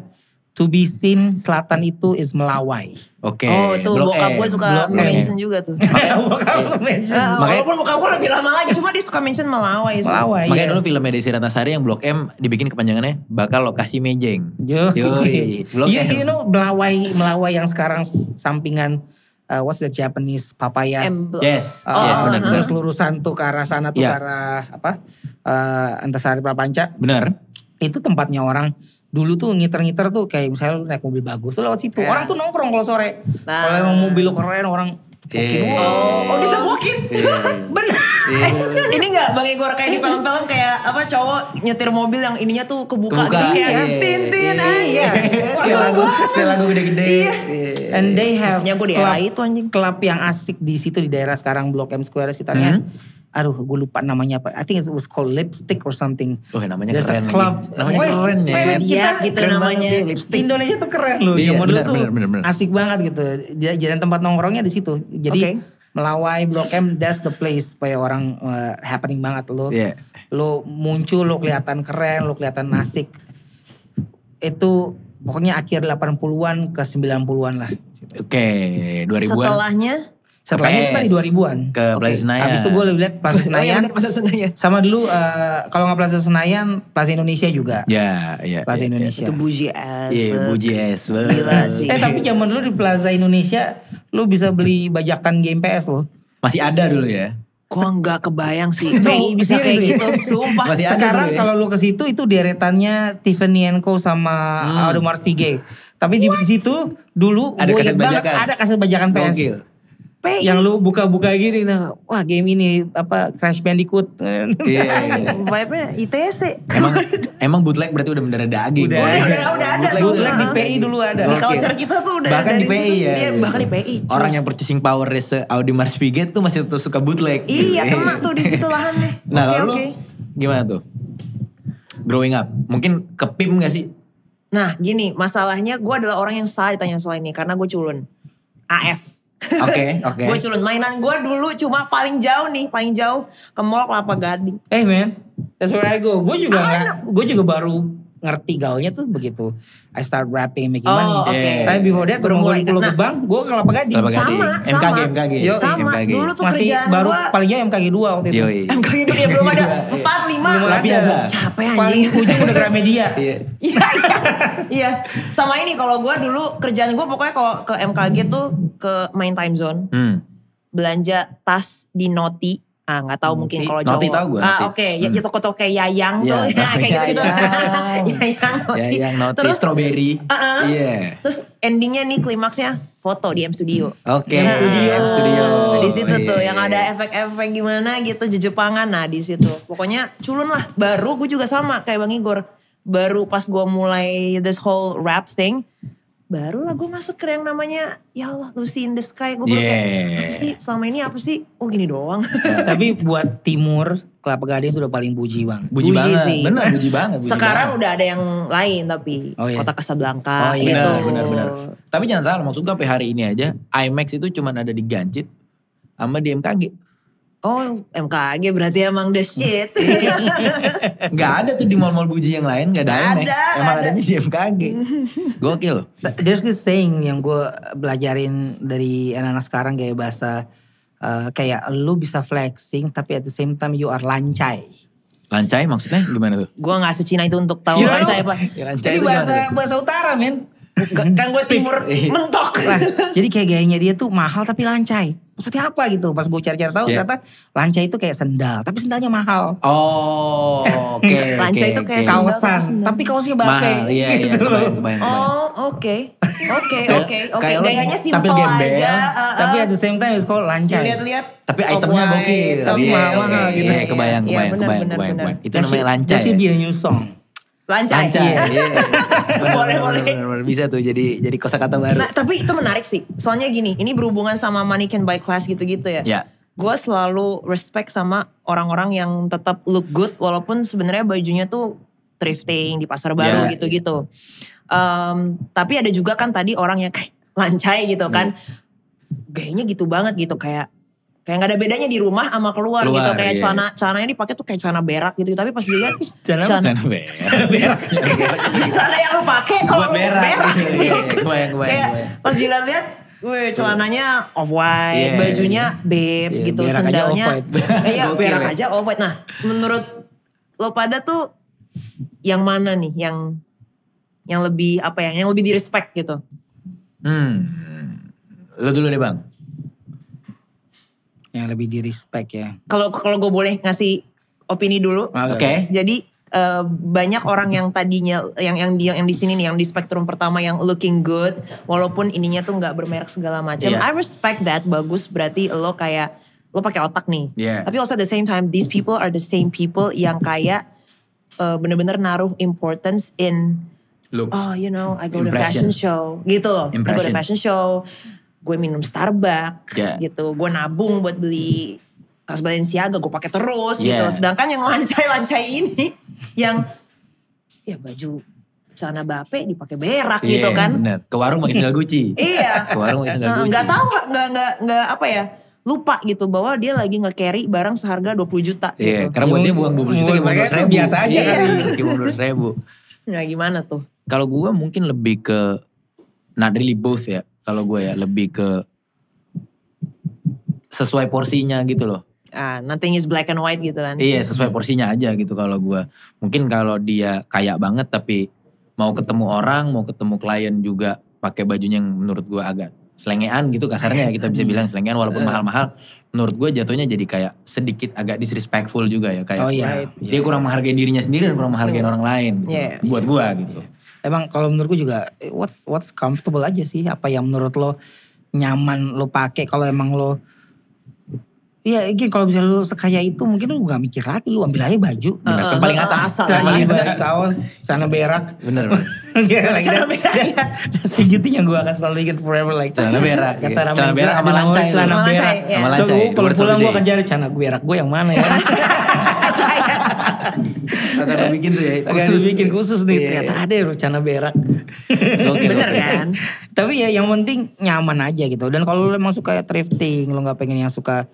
to be seen selatan itu is Melawai. Itu bokap gue suka mention juga tuh. Walaupun bokap gue lebih lama lagi, cuma dia suka mention Melawai. Makanya dulu filmnya Desi Ratnasari yang Blok M dibikin kepanjangannya bakal lokasi mejeng. Blok M. You know Melawai yang sekarang sampingan what's the Japanese Papayas? Yes, benar. Terus lurusan tuh ke arah sana tuh ke arah Antasari Prapanca. Benar. Itu tempatnya orang dulu tuh ngiter-ngiter tuh kayak misalnya lu naik mobil bagus tuh lewat situ. Orang tuh nongkrong kalau sore. Kalau emang mobil lu keren orang ditemukin. Bener. Ini gak Bang Igor kayak di film-film kayak cowok nyetir mobil yang ininya tuh kebuka terus kayak tin-tin setelah lagu gede-gede. And they have klub yang asik di situ di daerah sekarang Blok M Square sekitarnya. Aduh gue lupa namanya apa. I think it was called Lipstick or something. Namanya There's keren a club. Namanya keren ya. Gitu namanya. Indonesia tuh keren loh. Bener. Asik banget gitu. Jadi tempat nongkrongnya di situ. Jadi Melawai, Blok M, that's the place supaya orang happening banget lo. Lo muncul, lo kelihatan keren, lo kelihatan asik. Itu pokoknya akhir 80-an ke 90-an lah. 2000-an. Setelahnya Setelahnya itu tadi 2000-an. Ke Plaza Senayan. Habis itu gue lebih lihat Plaza Senayan. Plaza Senayan. Sama dulu kalau nggak Plaza Senayan, Plaza Indonesia juga. Iya. Plaza Indonesia. Itu bougie as. Iya, bougie as. Gila sih. Tapi zaman dulu di Plaza Indonesia, lu bisa beli bajakan game PS loh. Masih ada dulu ya. Gua nggak kebayang sih. PI bisa kayak gitu. Sumpah. Masih ada Sekarang dulu ya? kalau lu ke situ itu deretannya Tiffany & Co sama Audemars Piguet. Tapi di situ dulu Ada gua kaset liat banget bajakan. ada kaset bajakan PS. Gokil. PI. Yang lu buka-buka gini, nah, wah game ini Crash Bandicoot. Iya. Vibe-nya ITC. Emang bootleg berarti udah bener daging. Udah ada tuh. Bootleg di PI dulu ada. Di Oke. culture kita tuh udah Bahkan di dari PI situ. ya. Iya, bahkan di PI. Orang yang purchasing power se Audemars Piguet tuh masih tetap suka bootleg. Iya, kena tuh di situ lahannya. Nah, kalau lu Oke. gimana tuh? Growing up, mungkin ke PIM gak sih? Nah, gini, masalahnya gue adalah orang yang salah ditanya soal ini karena gue culun. AF. Oke. Gue culun. Mainan gue dulu cuma paling jauh ke mall Kelapa Gading. Man, that's where I go. Gue juga baru ngerti gaulnya tuh begitu. I start rapping, making money. oke. Tapi before that, Baru mulai. pulau Gebang, gue ke Kelapa Gading. Kelapa Gading. Sama. MKG. Yo, Sama. MKG. Dulu tuh Masih kerjaan baru gue. paling jauh MKG 2 waktu itu. Yoi. MKG itu dia belum ada. 4, 5. Belum ada. Biasa. Capek Paling anjing. ujung udah Gramedia. Iya. Iya. Sama ini kalau gue dulu kerjaan gue pokoknya kalau ke MKG tuh ke main time zone. Belanja tas di Noti. Nggak tahu mungkin kalau cowok. Noti tahu gue. Oke. Ya toko-toko kayak Yayang tuh. Kayak gitu-gitu. Yayang Noti. Yang Noti. Terus Strawberry. Iya. Terus endingnya nih klimaksnya foto di M Studio. Oke. M Studio. Di situ tuh Iya. yang ada efek-efek gimana gitu Jepangan. Nah di situ. Pokoknya culun lah. Baru gue juga sama kayak Bang Igor. Baru pas gue mulai this whole rap thing. Barulah gue masuk ke yang namanya ya Allah Lucy in the Sky. Gue baru kayak apa sih selama ini apa sih? Oh gini doang. Tapi buat timur, Kelapa Gading itu udah paling buji bang. Buji Buji banget. sih. Bener buji banget. Sekarang udah ada yang lain tapi Oh, iya. Kota Casablanca Oh, iya. gitu. Benar. Tapi jangan salah, maksud gue sampai hari ini aja IMAX itu cuma ada di Gancit sama di MKG. Oh MKG berarti emang the shit. Gak ada tuh di mall-mall buji yang lain, gak ada IMAX. Emang ada. adanya di MKG. Gokil loh. There's this saying yang gue belajarin dari anak-anak sekarang kayak bahasa kayak lu bisa flexing tapi at the same time you are lancai. Lancai maksudnya gimana tuh? Gue gak secina itu untuk tahu lancai apa. Lancai Jadi itu gimana tuh? bahasa utara men. Kan gue timur mentok. Nah, jadi kayak gayanya dia tuh mahal tapi lancai. Maksudnya apa gitu? Pas gue cari-cari tahu ternyata lancai itu kayak sendal, tapi sendalnya mahal. Oh, oke. Lancai itu kayak sendal, Kaosan, sendal. tapi kaosnya bapek. Mahal, iya, gitu loh. kebayang. Oh oke. Kayak lo Gayanya tampil simpel gembel, aja. Tapi at the same time it's called lancai. Lihat-lihat. Tapi itemnya off-white, gokil. tapi Iya, mahal-mahal oke. gitu. Iya, kebayang. Iya, benar. Itu namanya lancai. That should be a new song. Lancai. Lancai. Iya. Boleh. Bener, bisa tuh jadi kosakata baru. Nah tapi itu menarik sih. Soalnya gini, ini berhubungan sama money can buy class gitu-gitu ya. Ya. Gue selalu respect sama orang-orang yang tetap look good walaupun sebenarnya bajunya tuh thrifting di pasar baru Yeah. gitu-gitu. Tapi ada juga kan tadi orang yang kayak lancai gitu kan. Gayanya gitu banget gitu kayak gak ada bedanya di rumah sama keluar gitu. Kayak iya. celananya dipakai tuh kayak celana berak gitu. Tapi pas dilihat Sana berak. celana yang lo pakai kalau Buat berak. Iya, kebayang. Kayak pas dilihat-lihat, wih celananya off white, Iya. bajunya babe Iya, gitu, berak aja sendalnya. off-white. Iya, Gokil berak ya. aja off white. Nah, menurut lo pada tuh yang mana nih yang lebih apa ya? Yang lebih di respect gitu? Lo dulu deh bang. Yang lebih di respect ya. Kalau gue boleh ngasih opini dulu. Oke. Jadi banyak orang yang tadinya yang di sini nih yang di spektrum pertama yang looking good walaupun ininya tuh nggak bermerek segala macam. Yeah. I respect that, bagus, berarti lo pakai otak nih. Yeah. Tapi also at the same time these people are the same people yang kayak bener-bener naruh importance in Look. I go to Impression. fashion show gitu loh. I go to Impression. fashion show, gue minum Starbucks Yeah. gitu. Gue nabung buat beli tas Balenciaga, gue pakai terus Yeah. gitu. Sedangkan yang lancai-lancai ini, yang ya baju celana bape dipakai berak Iya, gitu kan. Bener. Ke warung pakai sandal Gucci. Iya. Ke warung pakai sandal Gucci. Nggak tahu, nggak apa ya. Lupa gitu bahwa dia lagi nge-carry barang seharga 20 juta Iya, gitu. karena buat dia buang 20 juta kayak mereka buang 12.000. biasa aja Iya, kali. kayak buang 12.000. Nah gimana tuh? Kalau gue mungkin lebih ke not really both ya. Kalau gue ya lebih ke sesuai porsinya gitu loh. Nothing is black and white gitu kan. Iya, sesuai porsinya aja gitu kalau gue. Mungkin kalau dia kaya banget tapi mau ketemu orang, mau ketemu klien juga pakai bajunya yang menurut gue agak selengean gitu kasarnya ya, kita bisa bilang selengean walaupun mahal-mahal. Menurut gue jatuhnya jadi kayak sedikit agak disrespectful juga ya. Kayak dia kurang menghargai dirinya sendiri dan kurang menghargai orang lain gitu. Buat gue gitu. Emang kalau menurut gue juga what's comfortable aja sih. Apa yang menurut lo nyaman lo pakai. Kalau emang lo iya, kalau misalnya lu sekaya itu mungkin lu gak mikir lagi, lu ambil aja baju. Bener, yang paling atas. Kaos, celana berak. Bener. Celana berak. Sejuti yang gue akan selalu ingat forever like. Celana berak. Celana berak sama lancai. Celana berak. So gue kalau pulang gue akan cari celana berak gue yang mana ya. Akan dibikin tuh ya. Akan dibikin khusus nih. Ternyata ada ya celana berak. Bener kan? Tapi ya yang penting nyaman aja gitu. Dan kalau lu emang suka thrifting, lu gak pengen yang suka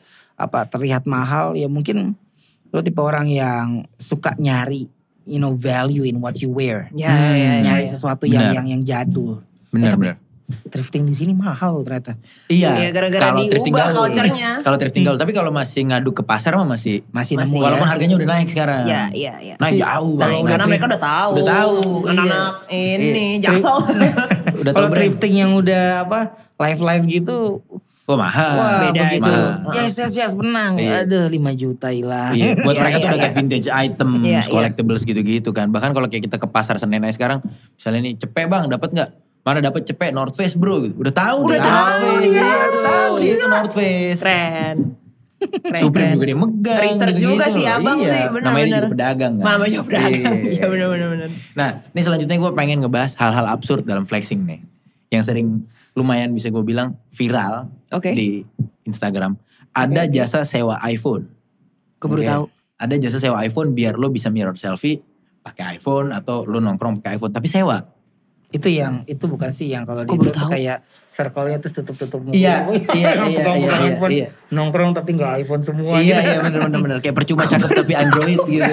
terlihat mahal, ya mungkin lo tipe orang yang suka nyari value in what you wear. Nyari sesuatu yang jadul. Benar. Thrifting di sini mahal loh ternyata. Iya, gara-gara diubah culture-nya. Kalau thrifting gaul, tapi kalau masih ngadu ke pasar mah masih nemu. Walaupun harganya udah naik sekarang. Iya. Naik jauh. Karena mereka udah tahu. Anak-anak ini Jaksel. Kalau thrifting yang udah live gitu. Oh mahal. Wah, beda begitu. Yes, menang. Aduh 5 juta hilang. Iya. Buat mereka tuh udah kayak vintage item, collectibles gitu-gitu kan. Bahkan kalau kayak kita ke pasar Senen aja sekarang, misalnya nih cepet bang, dapat nggak? Mana dapat cepet North Face bro? Udah tahu dia itu North Face. Keren. Supreme juga dia megang. Research juga sih abang sih, benar. Namanya juga pedagang kan. Namanya pedagang, iya benar. Nah ini selanjutnya gue pengen ngebahas hal-hal absurd dalam flexing nih. Yang sering lumayan bisa gue bilang viral di Instagram. Ada jasa sewa iPhone. Gue baru tahu. Ada jasa sewa iPhone biar lo bisa mirror selfie pakai iPhone atau lo nongkrong pakai iPhone tapi sewa. Itu bukan sih yang kalau di itu kayak circle-nya terus tutup muka. Iya. Nongkrong tapi gak iPhone semua. Iya bener. Kayak percuma cakep tapi Android gitu.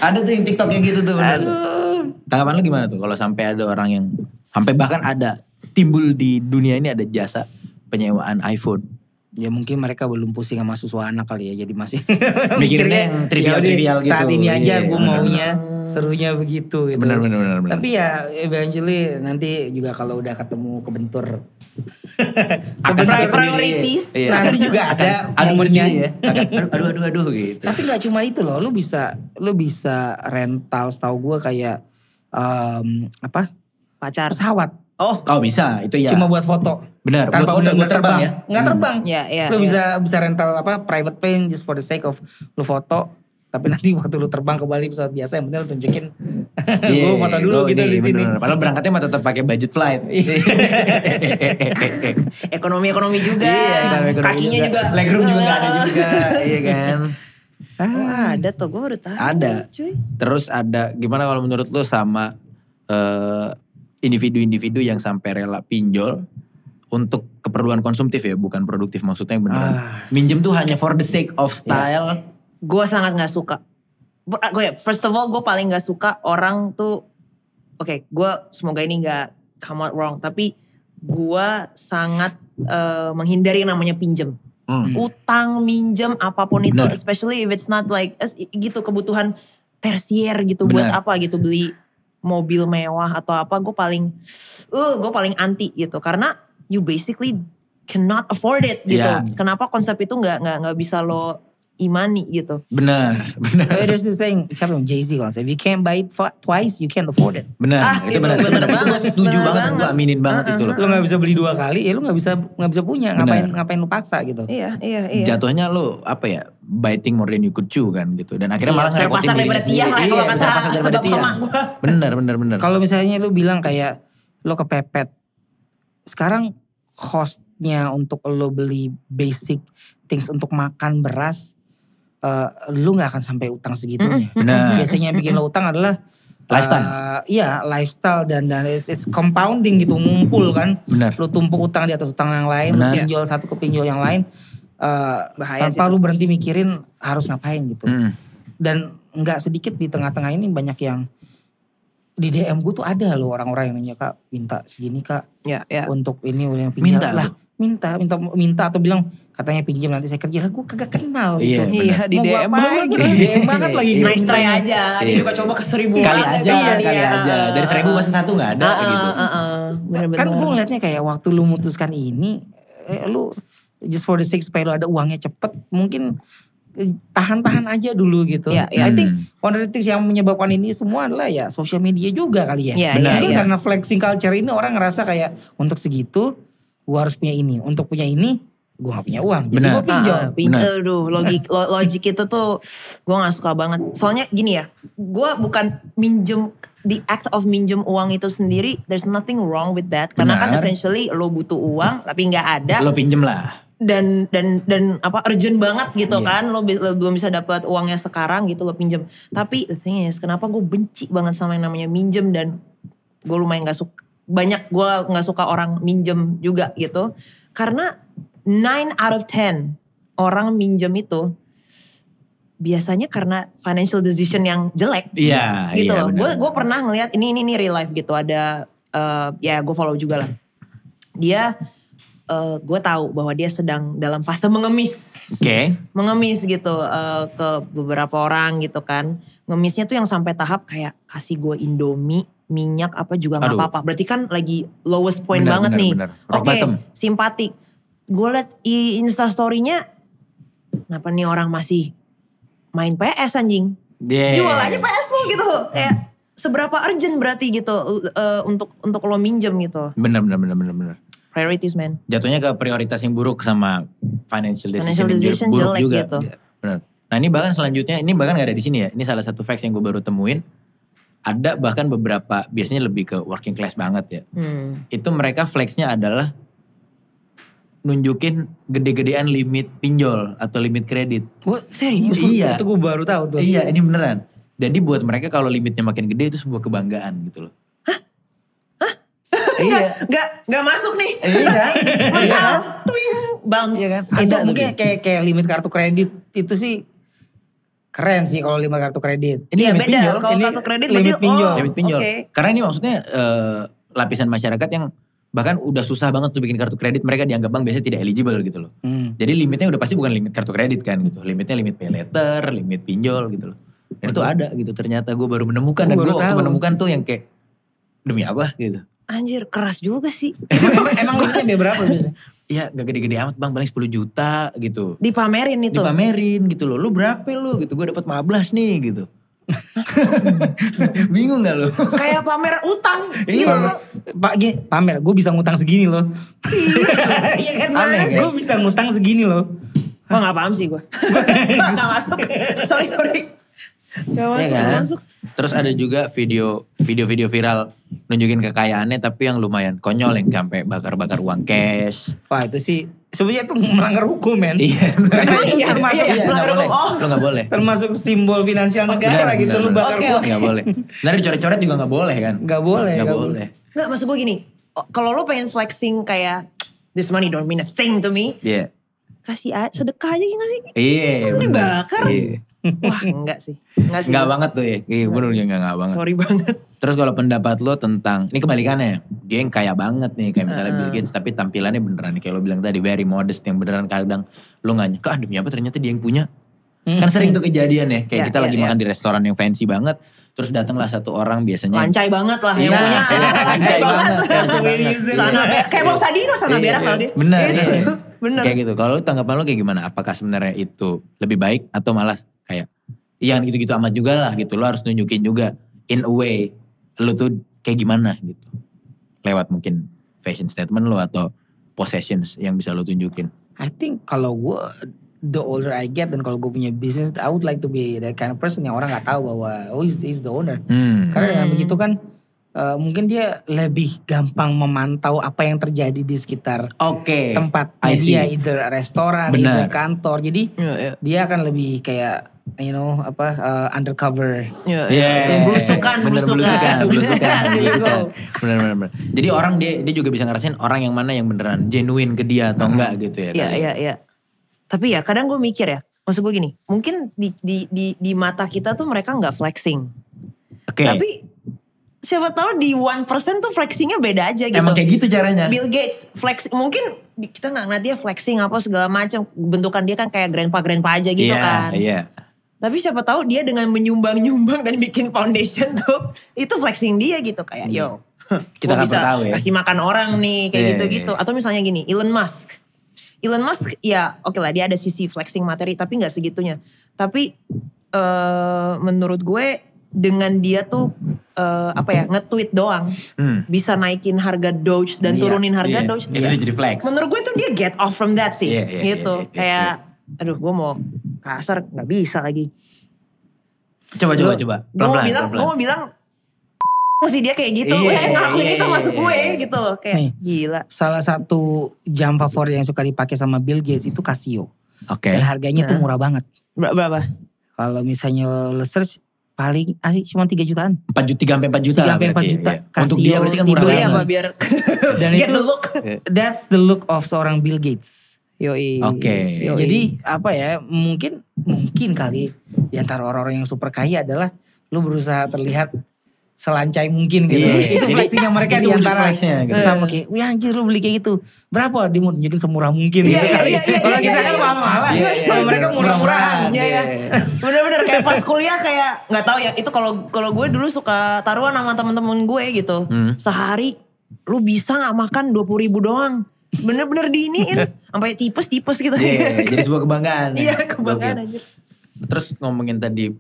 Ada tuh yang TikTok kayak gitu tuh bener tuh. Tanggapan lo gimana tuh kalau sampai ada orang yang sampai bahkan ada timbul di dunia ini ada jasa penyewaan iPhone. Ya mungkin mereka belum pusing sama susu anak kali ya. Jadi masih mikirnya yang trivial gitu. Saat ini aja gue maunya serunya begitu gitu. Benar. Tapi ya eventually nanti juga kalau udah ketemu kebentur. Priorities. Nanti juga ada momennya ya. Aduh gitu. Tapi gak cuma itu loh. Lu bisa rental setahu gue kayak pacar. Pesawat. Oh bisa itu ya. Cuma buat foto. Benar. Tanpa buat udah terbang ya. Nggak terbang. Iya. Lu bisa rental private plane just for the sake of lu foto. Tapi nanti waktu lu terbang ke Bali pesawat biasa yang penting lu tunjukin. Gue foto dulu gitu di sini. Padahal berangkatnya mah tetap pakai budget flight. Ekonomi juga. Kakinya juga. Legroom juga gak ada juga. Iya kan. Ada tuh gue baru tahu. Ada. Cuy. Terus ada gimana kalau menurut lu sama individu-individu yang sampai rela pinjol untuk keperluan konsumtif ya, bukan produktif maksudnya beneran. Minjem tuh hanya for the sake of style. Gue sangat gak suka. First of all gue paling gak suka orang tuh, gue semoga ini gak come out wrong, tapi gue sangat menghindari yang namanya pinjem. Utang, minjem, apapun itu, especially if it's not like, gitu kebutuhan tersier gitu, buat apa gitu, beli mobil mewah atau apa, gue paling anti gitu, karena you basically cannot afford it gitu. Kenapa konsep itu nggak bisa lo imani gitu. Benar. There's this saying, siapa yang Jay-Z kalau if you can't buy it twice, you can't afford it. Benar, itu benar. Itu gue setuju banget, gue aminin banget itu loh. Lo nggak bisa beli 2 kali, ya lo nggak bisa punya. Ngapain lo paksa gitu? Iya. Jatuhnya lo biting more than you could chew kan gitu. Dan akhirnya malah ngerepotin diri sendiri. Kalau kata pasar daripada tiang. Benar. Kalau misalnya lo bilang kayak lo kepepet, sekarang costnya untuk lo beli basic things untuk makan beras, lu gak akan sampai utang segitunya. Benar. Biasanya yang bikin lo utang adalah lifestyle. Lifestyle dan it's compounding gitu, ngumpul kan. Benar. Lu tumpuk utang di atas utang yang lain, lu pinjol satu ke pinjol yang lain. Tanpa lu berhenti mikirin harus ngapain gitu. Dan gak sedikit di tengah-tengah ini banyak yang di DM gue tuh ada loh orang-orang yang nanya, Kak minta segini Kak. Ya. Untuk ini udah pinjam lah. Minta atau bilang katanya pinjam nanti saya kerja. Lah gue kagak kenal gitu. Iya di DM banget. Di DM banget lagi. Nice try aja. Dia juga coba ke 1000 kali aja. Dari 1000 masih satu gak ada gitu. Bener-bener. Kan gue ngeliatnya kayak waktu lu memutuskan ini. Lu just for the sake supaya lu ada uangnya cepet. Mungkin tahan-tahan aja dulu gitu. I think one of the things yang menyebabkan ini semua adalah ya social media juga kali ya. Benar. Karena flexing culture ini orang ngerasa kayak untuk segitu gue harus punya ini. Untuk punya ini gue gak punya uang. Jadi gue pinjam. Aduh logik itu tuh gue gak suka banget. Soalnya gini ya, gue bukan minjem, the act of minjem uang itu sendiri, there's nothing wrong with that. Karena kan essentially lo butuh uang tapi gak ada. Lo pinjem lah. Dan urgent banget gitu kan, lo belum bisa dapat uangnya sekarang gitu, lo pinjem. Tapi the thing is, kenapa gue benci banget sama yang namanya minjem, dan gue lumayan gak suka, gue gak suka orang minjem juga gitu. Karena 9 out of 10 orang minjem itu biasanya karena financial decision yang jelek. Gitu loh. Gue pernah ngeliat, ini real life gitu, ada ya gue follow juga lah. Dia gue tahu bahwa dia sedang dalam fase mengemis. Mengemis gitu ke beberapa orang gitu kan. Ngemisnya tuh yang sampai tahap kayak kasih gue Indomie, minyak apa juga gak apa-apa. Berarti kan lagi lowest point banget nih. Oke, simpatik. Gue liat Instastory-nya, kenapa nih orang masih main PS anjing. Jual aja PS lo gitu. Kayak seberapa urgent berarti gitu untuk lo minjem gitu. Bener. Priorities man. Jatuhnya ke prioritas yang buruk sama financial decision yang buruk juga. Gitu. Bener. Nah ini bahkan selanjutnya, ini bahkan gak ada di sini ya. Ini salah satu facts yang gue baru temuin. Ada bahkan beberapa, biasanya lebih ke working class banget ya. Itu mereka flexnya adalah nunjukin gede-gedean limit pinjol atau limit kredit. Serius? Iya. Itu gue baru tahu tuh. Iya ini beneran. Jadi buat mereka kalau limitnya makin gede itu sebuah kebanggaan gitu loh. Gak masuk nih. Iya. Bounce. Iya kan? Itu mungkin kayak limit kartu kredit itu sih keren sih kalau limit kartu kredit. Ini beda. Kalau kartu kredit limit pinjol. Limit pinjol. Karena ini maksudnya lapisan masyarakat yang bahkan udah susah banget tuh bikin kartu kredit, mereka dianggap bank biasanya tidak eligible gitu loh. Jadi limitnya udah pasti bukan limit kartu kredit kan gitu. Limitnya limit pay letter, limit pinjol gitu loh. Dan itu ada gitu, ternyata gue baru menemukan. Dan gue waktu menemukan tuh yang kayak demi apa gitu. Anjir keras juga sih. Emang limitnya berapa biasanya? Iya gak gede-gede amat bang, paling 10 juta gitu. Dipamerin itu? Dipamerin gitu loh. Lu berapa lu gitu, gue dapat 15 nih gitu. Bingung gak lu? Kayak pamer utang. Iya. Pak pamer, gue bisa ngutang segini loh. Iya kan mas, gue bisa ngutang segini loh. Wah gak paham sih gue. Gak masuk. Sorry. Gak masuk. Terus ada juga video viral nunjukin kekayaannya tapi yang lumayan konyol, yang sampai bakar-bakar uang cash. Wah itu sih sebenarnya itu melanggar hukum men. Iya sebenarnya. Itu termasuk Lu gak boleh. Termasuk simbol finansial negara gitu lu bakar uang. Gak boleh. Sebenarnya dicoret-coret juga gak boleh kan. Gak boleh. Gak, maksud gue gini. Kalau lo pengen flexing kayak this money don't mean a thing to me. Iya. Kasih sedekah aja gak sih? Iya. Terus dibakar. Iya. Wah enggak sih. Enggak banget tuh ya. Iya bener ya enggak banget. Sorry banget. Terus kalau pendapat lo tentang, ini kebalikannya. Dia yang kaya banget nih. Kayak misalnya Bill Gates tapi tampilannya beneran. Kayak lo bilang tadi very modest. Yang beneran kadang lo nanya. Kak demi apa ternyata dia yang punya. Kan sering tuh kejadian ya. Kayak kita lagi makan di restoran yang fancy banget. Terus datanglah satu orang biasanya. Lancai banget lah yang punya. Lancai banget. Kayak Bob Sadino sana berak kalau dia. Bener. Bener. Kayak gitu. Kalau tanggapan lo kayak gimana? Apakah sebenarnya itu lebih baik atau malah kayak yang gitu-gitu amat juga lah gitu. Lo harus nunjukin juga in a way lo tuh kayak gimana gitu. Lewat mungkin fashion statement lo atau possessions yang bisa lo tunjukin. I think kalau gue the older I get dan kalau gue punya business, I would like to be that kind of person yang orang gak tahu bahwa he's the owner. Karena yang begitu kan mungkin dia lebih gampang memantau apa yang terjadi di sekitar tempatnya dia, either restoran, either kantor. Jadi dia akan lebih kayak undercover. Belusukan. Bener. Jadi orang dia juga bisa ngerasain orang yang mana yang beneran genuine ke dia atau enggak gitu ya. Iya. Tapi ya kadang gue mikir ya, maksud gue gini, mungkin di mata kita tuh mereka nggak flexing. Tapi siapa tahu di 1% tuh flexingnya beda aja gitu. Emang kayak gitu caranya. Bill Gates flex, mungkin kita gak ngeliat dia flexing apa segala macam. Bentukan dia kan kayak grandpa aja gitu kan. Iya. Tapi siapa tahu dia dengan menyumbang dan bikin foundation tuh, itu flexing dia gitu. Kayak kita kan bisa tahu ya. kasih makan orang nih kayak gitu-gitu. Atau misalnya gini, Elon Musk ya oke lah dia ada sisi flexing materi tapi gak segitunya. Tapi menurut gue dengan dia tuh nge-tweet doang bisa naikin harga Doge dan turunin harga Doge. Itu jadi flex. Menurut gue tuh dia get off from that sih gitu. Kayak aduh gue mau kasar gak bisa lagi. Coba. Pelan-pelan. Gue mau bilang sih dia kayak gitu. Ngakuin itu masuk gue gitu. Kayak nih, gila. Salah satu jam favorit yang suka dipakai sama Bill Gates itu Casio. Oke. Dan harganya tuh murah banget. Berapa? Kalau misalnya lo search paling cuma 3 jutaan. 3 sampai 4 juta. 3 sampai 4 juta. Iya. Untuk dia berarti kan murah banget. Apa biar Dan get itu the look. That's the look of seorang Bill Gates. Yoi. Oke. Jadi apa ya, mungkin kali di antara orang-orang yang super kaya adalah lu berusaha terlihat selancai mungkin gitu. Itu flexingnya mereka di antara gitu. sama kayak, wih anjir lu beli kayak gitu. Berapa? Dia mau tunjukin semurah mungkin gitu kali. Kalau kita kan mahal-mahalan. Kalau mereka murah-murahan. Iya. Bener-bener kayak pas kuliah kayak gak tahu ya. Itu kalau gue dulu suka taruhan sama temen-temen gue gitu. Sehari lu bisa gak makan 20.000 doang. Bener-bener diiniin. Sampai tipes-tipes gitu. Jadi sebuah kebanggaan. Iya kebanggaan aja. Terus ngomongin tadi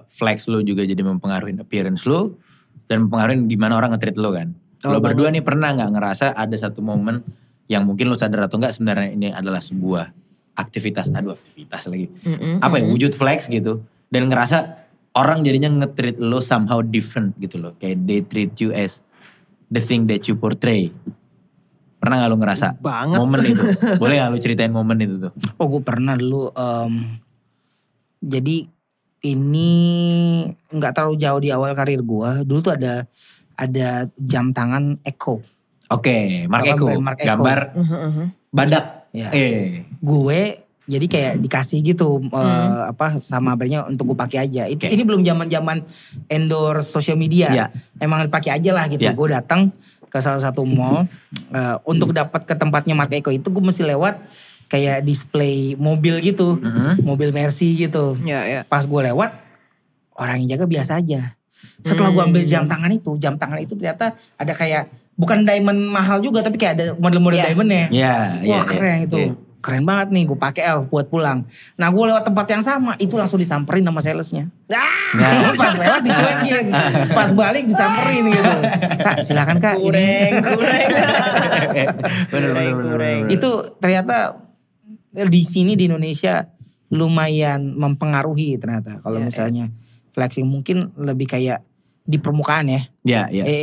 flex lu juga jadi mempengaruhi appearance lu. Dan mempengaruhi gimana orang nge-treat lo kan. Lo berdua nih pernah gak ngerasa ada satu momen yang mungkin lo sadar atau enggak sebenarnya ini adalah sebuah aktivitas lagi. Apa ya, wujud flex gitu. Dan ngerasa orang jadinya nge-treat lo somehow different gitu loh. Kayak they treat you as the thing that you portray. Pernah gak lo ngerasa momen itu? Boleh gak lo ceritain momen itu tuh? Oh gue pernah dulu. Jadi ini nggak terlalu jauh di awal karir gue. Dulu tuh ada jam tangan Eko. Oke, Mark Eko. Gambar badak. Ya. Gue jadi kayak dikasih gitu sama brandnya untuk gue pakai aja. Ini belum zaman endorse sosial media. Yeah. Emang dipakai aja lah gitu. Yeah. Gue datang ke salah satu mall untuk dapat ke tempatnya Mark Eko itu gue mesti lewat kayak display mobil gitu, mobil Mercy gitu. Pas gue lewat, orang yang jaga biasa aja. Setelah gue ambil jam tangan itu ternyata ada kayak, bukan diamond mahal juga, tapi kayak ada model-model diamondnya. Wah keren itu, keren banget nih, gue pakai buat pulang. Nah gue lewat tempat yang sama, itu langsung disamperin sama salesnya. Pas lewat dicuekin, pas balik disamperin gitu. Kak silakan kak. Kureng. Bener. Itu ternyata di sini di Indonesia lumayan mempengaruhi ternyata. Kalau misalnya flexing mungkin lebih kayak di permukaan ya.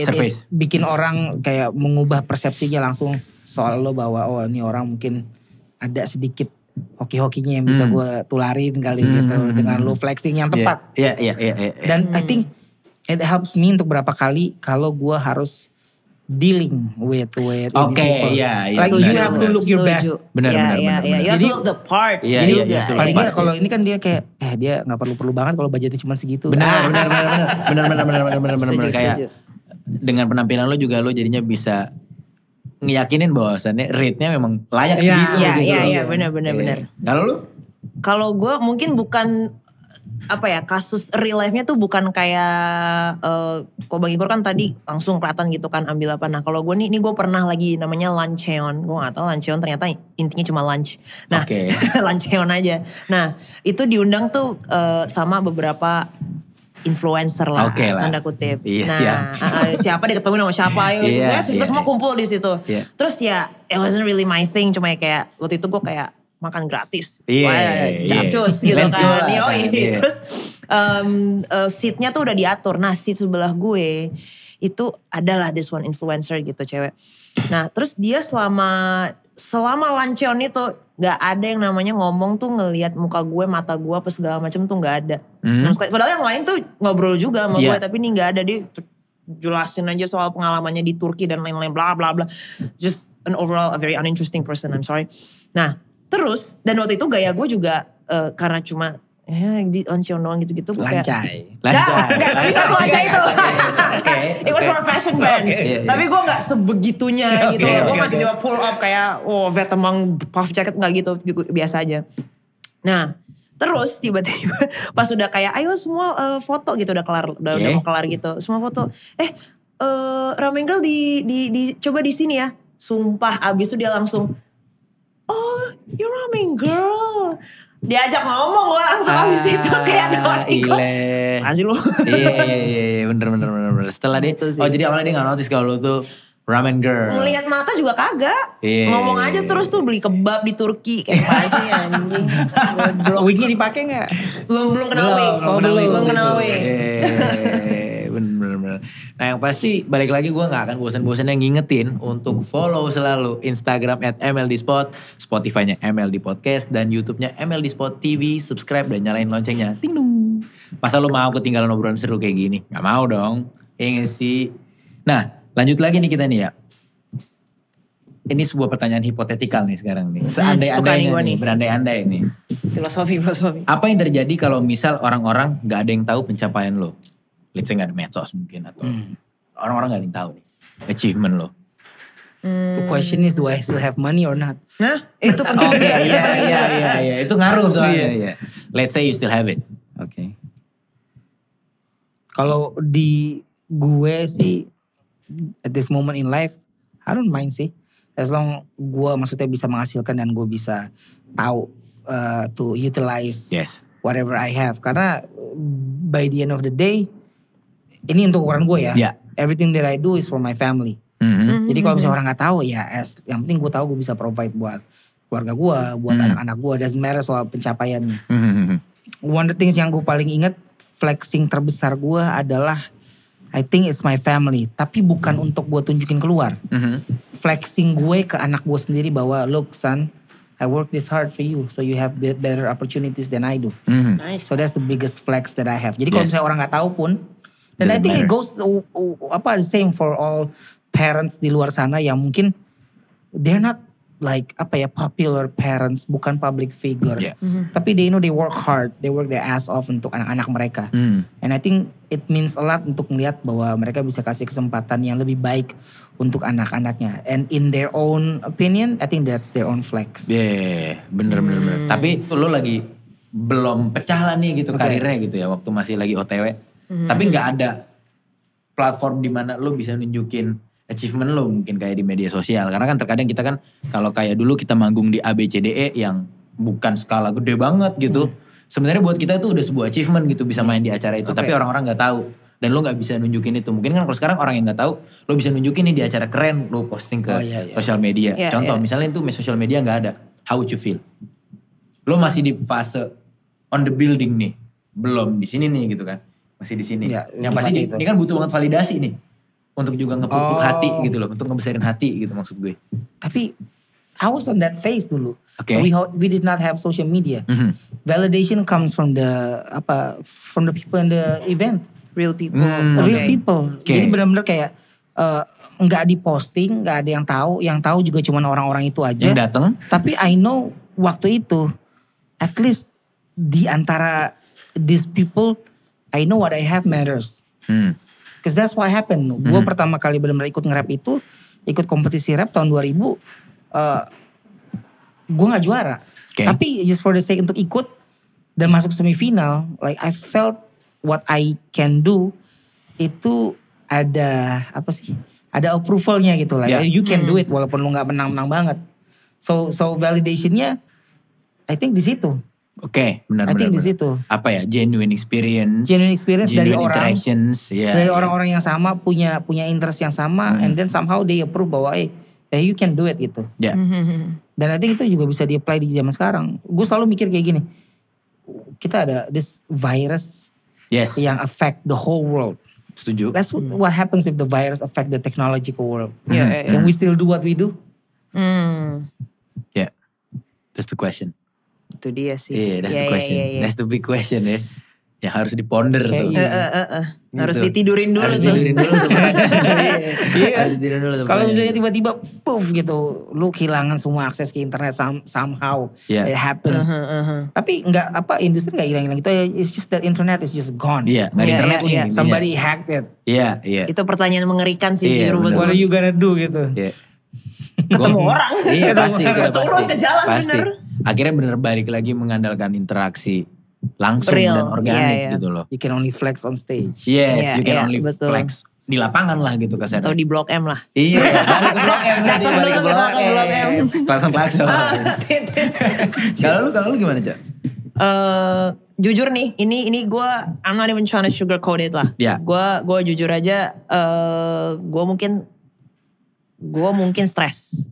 Surface. Bikin orang kayak mengubah persepsinya langsung soal lo bahwa oh ini orang mungkin ada sedikit hoki-hokinya yang bisa gue tularin kali gitu dengan lo flexing yang tepat. Dan I think it helps me untuk berapa kali kalau gue harus dealing with people. Like you have to look your best. Benar. You have to look the part. Jadi paling nggak kalau ini kan dia kayak dia nggak perlu banget kalau budgetnya cuma segitu. Benar. Kayak dengan penampilan lo juga lo jadinya bisa ngeyakinin bahwasannya rate-nya memang layak segitu. Iya benar. Kalau lo? Kalau gue mungkin bukan kasus real life-nya tuh bukan kayak kok Bang Igor kan tadi langsung kelihatan gitu kan ambil apa. Nah kalau gue nih gue pernah lagi namanya luncheon. Gue gak tahu luncheon ternyata intinya cuma lunch. Nah luncheon aja. Nah itu diundang tuh sama beberapa influencer lah, tanda kutip. Siapa dia ketemu sama siapa, semua kumpul di situ. Terus ya it wasn't really my thing, cuma kayak waktu itu gue kayak makan gratis. Capcus gitu kan. Terus seatnya tuh udah diatur. Nah seat sebelah gue itu adalah this one influencer gitu cewek. Nah terus dia selama luncheon itu gak ada yang namanya ngomong tuh ngelihat muka gue, mata gue apa segala macam tuh gak ada. Padahal yang lain tuh ngobrol juga sama gue, tapi ini gak ada. Dia jelasin aja soal pengalamannya di Turki dan lain-lain bla bla bla. Just an overall a very uninteresting person, I'm sorry. Nah terus dan waktu itu gaya gue juga karena cuma ya di oncom doang gitu-gitu. Lancai. Enggak, tapi gak selancai itu. It was for a fashion brand. Tapi gue gak sebegitunya gitu. Gue gak tiba-tiba pull up kayak, Vetemang puff jacket, gak gitu, biasa aja. Nah, terus tiba-tiba pas udah kayak, ayo semua foto gitu, udah mau kelar gitu. Semua foto, Ramen Girl coba di sini ya. Sumpah, abis itu dia langsung, oh, you're Ramen Girl. Diajak ngomong gue langsung abis itu kayak hati gue. Masih lu. Iya, bener. Setelah dia, jadi awalnya dia gak notice kalau lu tuh Ramen Girl. Ngelihat mata juga kagak. Ngomong aja terus tuh beli kebab di Turki. Kayak apa sih anjing. Wignya dipakai gak? Belum kenal wig. Belum kenal wig. Bener. Nah yang pasti balik lagi gue gak akan bosan-bosan yang ngingetin untuk follow selalu Instagram @MLDspot, Spotify-nya MLD Podcast, dan YouTube-nya MLD Spot TV. Subscribe dan nyalain loncengnya. Ting dung. Masa lu mau ketinggalan obrolan seru kayak gini? Gak mau dong. Iya sih. Nah lanjut lagi nih kita nih ya. Ini sebuah pertanyaan hipotetikal nih sekarang nih. Seandai-andainya nih, berandai-andai nih. Filosofi. Apa yang terjadi kalau misal orang-orang gak ada yang tahu pencapaian lo? Let's say gak ada medsos mungkin atau orang-orang gak ada yang tahu nih achievement lo. The question is, do I still have money or not? Nah, itu penting. Iya. Itu ngaruh soalnya. Iya. Let's say you still have it. Oke. Kalau di gue sih, at this moment in life, I don't mind sih. As long gue maksudnya bisa menghasilkan dan gue bisa tahu to utilize whatever I have. Karena by the end of the day, ini untuk ukuran gue ya. Yeah. Everything that I do is for my family. Jadi kalau misalnya orang gak tahu ya, yang penting gue tahu gue bisa provide buat keluarga gue, buat anak-anak gue. Doesn't matter soal pencapaiannya. One of the things yang gue paling ingat, flexing terbesar gue adalah, I think it's my family. Tapi bukan untuk gue tunjukin keluar. Flexing gue ke anak gue sendiri bahwa, look son, I work this hard for you, so you have better opportunities than I do. Nice. So that's the biggest flex that I have. Jadi kalau misalnya orang gak tahu pun, dan I think it goes the same for all parents di luar sana yang mungkin they're not like popular parents, bukan public figure. Tapi they know they work hard, they work their ass off untuk anak-anak mereka. And I think it means a lot untuk melihat bahwa mereka bisa kasih kesempatan yang lebih baik untuk anak-anaknya. And in their own opinion, I think that's their own flex. Bener. Tapi lo lagi belum pecah lah nih gitu karirnya gitu ya, waktu masih lagi OTW. Tapi gak ada platform di mana lo bisa nunjukin achievement lo mungkin kayak di media sosial. Karena kan terkadang kita kan kalau kayak dulu kita manggung di ABCDE yang bukan skala gede banget gitu. Sebenarnya buat kita itu udah sebuah achievement gitu bisa main di acara itu. Tapi orang-orang gak tahu. Dan lo gak bisa nunjukin itu. Mungkin kan kalau sekarang orang yang gak tahu, lo bisa nunjukin nih di acara keren, lo posting ke sosial media. Contoh misalnya itu sosial media gak ada. How would you feel? Lo masih di fase on the building nih. Belum di sini nih gitu kan. Masih di sini. Yang pasti ini kan butuh banget validasi nih. Untuk juga ngepupuk hati gitu loh. Untuk ngebesarin hati gitu maksud gue. Tapi I was on that phase dulu. We did not have social media. Validation comes from the people in the event. Real people. Real people. Jadi benar-benar kayak nggak diposting, nggak ada yang tahu. Yang tahu juga cuma orang-orang itu aja. Yang datang. Tapi I know waktu itu, at least di antara these people, I know what I have matters. Because that's what happened. Gue pertama kali benar-benar ikut nge-rap itu, ikut kompetisi rap tahun 2000, gue gak juara. Tapi just for the sake untuk ikut dan masuk semifinal, like I felt what I can do, itu ada ada approvalnya gitu lah. You can do it walaupun lu gak menang-menang banget. So validationnya, I think di situ. Benar. I think di situ. Genuine experience dari orang, interactions, dari orang-orang yang sama punya interest yang sama, and then somehow they approve bahwa you can do it gitu. Dan I think itu juga bisa di-apply di zaman sekarang. Gue selalu mikir kayak gini, kita ada this virus yang affect the whole world. Setuju. That's what happens if the virus affect the technological world. Can we still do what we do? That's the question. Itu dia sih. That's the question. That's the big question ya. Yang harus diponder tuh. Harus ditidurin dulu Harus tuh. ditidurin dulu tuh. Harus ditidurin dulu tuh. Kalau misalnya tiba-tiba puff gitu, lu kehilangan semua akses ke internet somehow it happens. Tapi industri nggak hilang-hilang gitu. It's just that internet is just gone. Iya, nggak ada internet nih. Somebody hacked it. Iya. Itu pertanyaan mengerikan sih jujur buat What are you gonna do gitu? Iya. Ketemu orang. Iya pasti. Turun ke jalan pasti. bener. Akhirnya bener balik lagi mengandalkan interaksi langsung Real. dan organik gitu loh. You can only flex on stage. Yes, you can only betul. flex di lapangan lah gitu Atau di Blok M lah. Iya, balik ke Blok M berarti, balik ke Blok M. Klakson. Kalau lu gimana, Cak? Jujur nih, ini gue I'm not even trying to sugarcoat it lah. Yeah. Gue jujur aja, gue mungkin stres.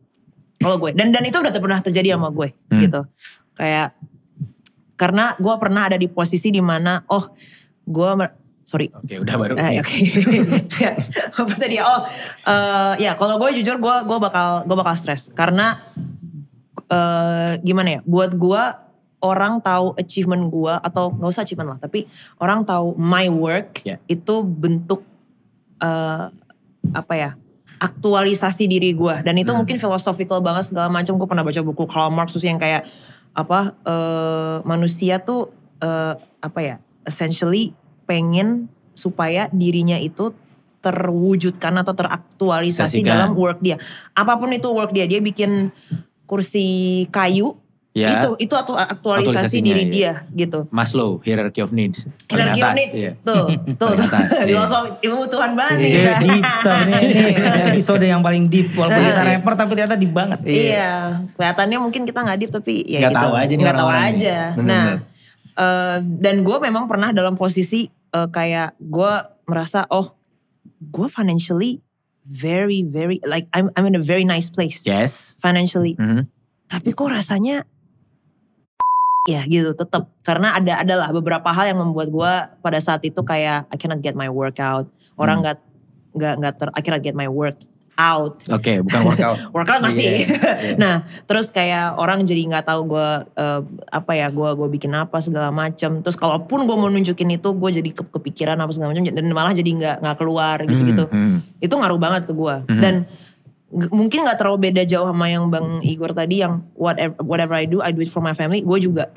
Kalau gue, dan itu udah pernah terjadi sama gue, gitu. Kayak karena gue pernah ada di posisi dimana, sorry. Oke, udah baru. Oke. Apa tadi? Kalau gue jujur gue bakal stres karena gimana ya? Buat gue orang tahu achievement gue atau nggak usah achievement lah, tapi orang tahu my work itu bentuk aktualisasi diri gue, dan itu mungkin philosophical banget segala macam. Gue pernah baca buku Karl Marx yang kayak manusia tuh essentially pengen supaya dirinya itu terwujudkan atau teraktualisasi dalam work dia. Apapun itu work dia bikin kursi kayu, itu aktualisasi diri dia gitu. Maslow, hierarchy of needs. Hierarchy of needs, tuh. Ilmu Tuhan banget sih. Deep stuff-nya ini episode yang paling deep. Walaupun kita rapper tapi ternyata deep banget. Iya, kelihatannya mungkin kita gak deep tapi ya gak tahu aja nih orang-orang. Nah, dan gue memang pernah dalam posisi kayak gue merasa gue financially very like I'm in a very nice place. Yes. Financially. Tapi kok rasanya ya gitu tetap, karena adalah beberapa hal yang membuat gue pada saat itu kayak I cannot get my workout. Orang I cannot get my work out. Oke, bukan workout. Workout masih. Nah, terus kayak orang jadi nggak tahu gue gue bikin apa segala macam. Terus kalaupun gue mau nunjukin itu, gue jadi kepikiran apa segala macam, dan malah jadi nggak keluar gitu-gitu. Itu ngaruh banget ke gue. Dan mungkin gak terlalu beda jauh sama yang Bang Igor tadi, yang whatever I do it for my family. Gue juga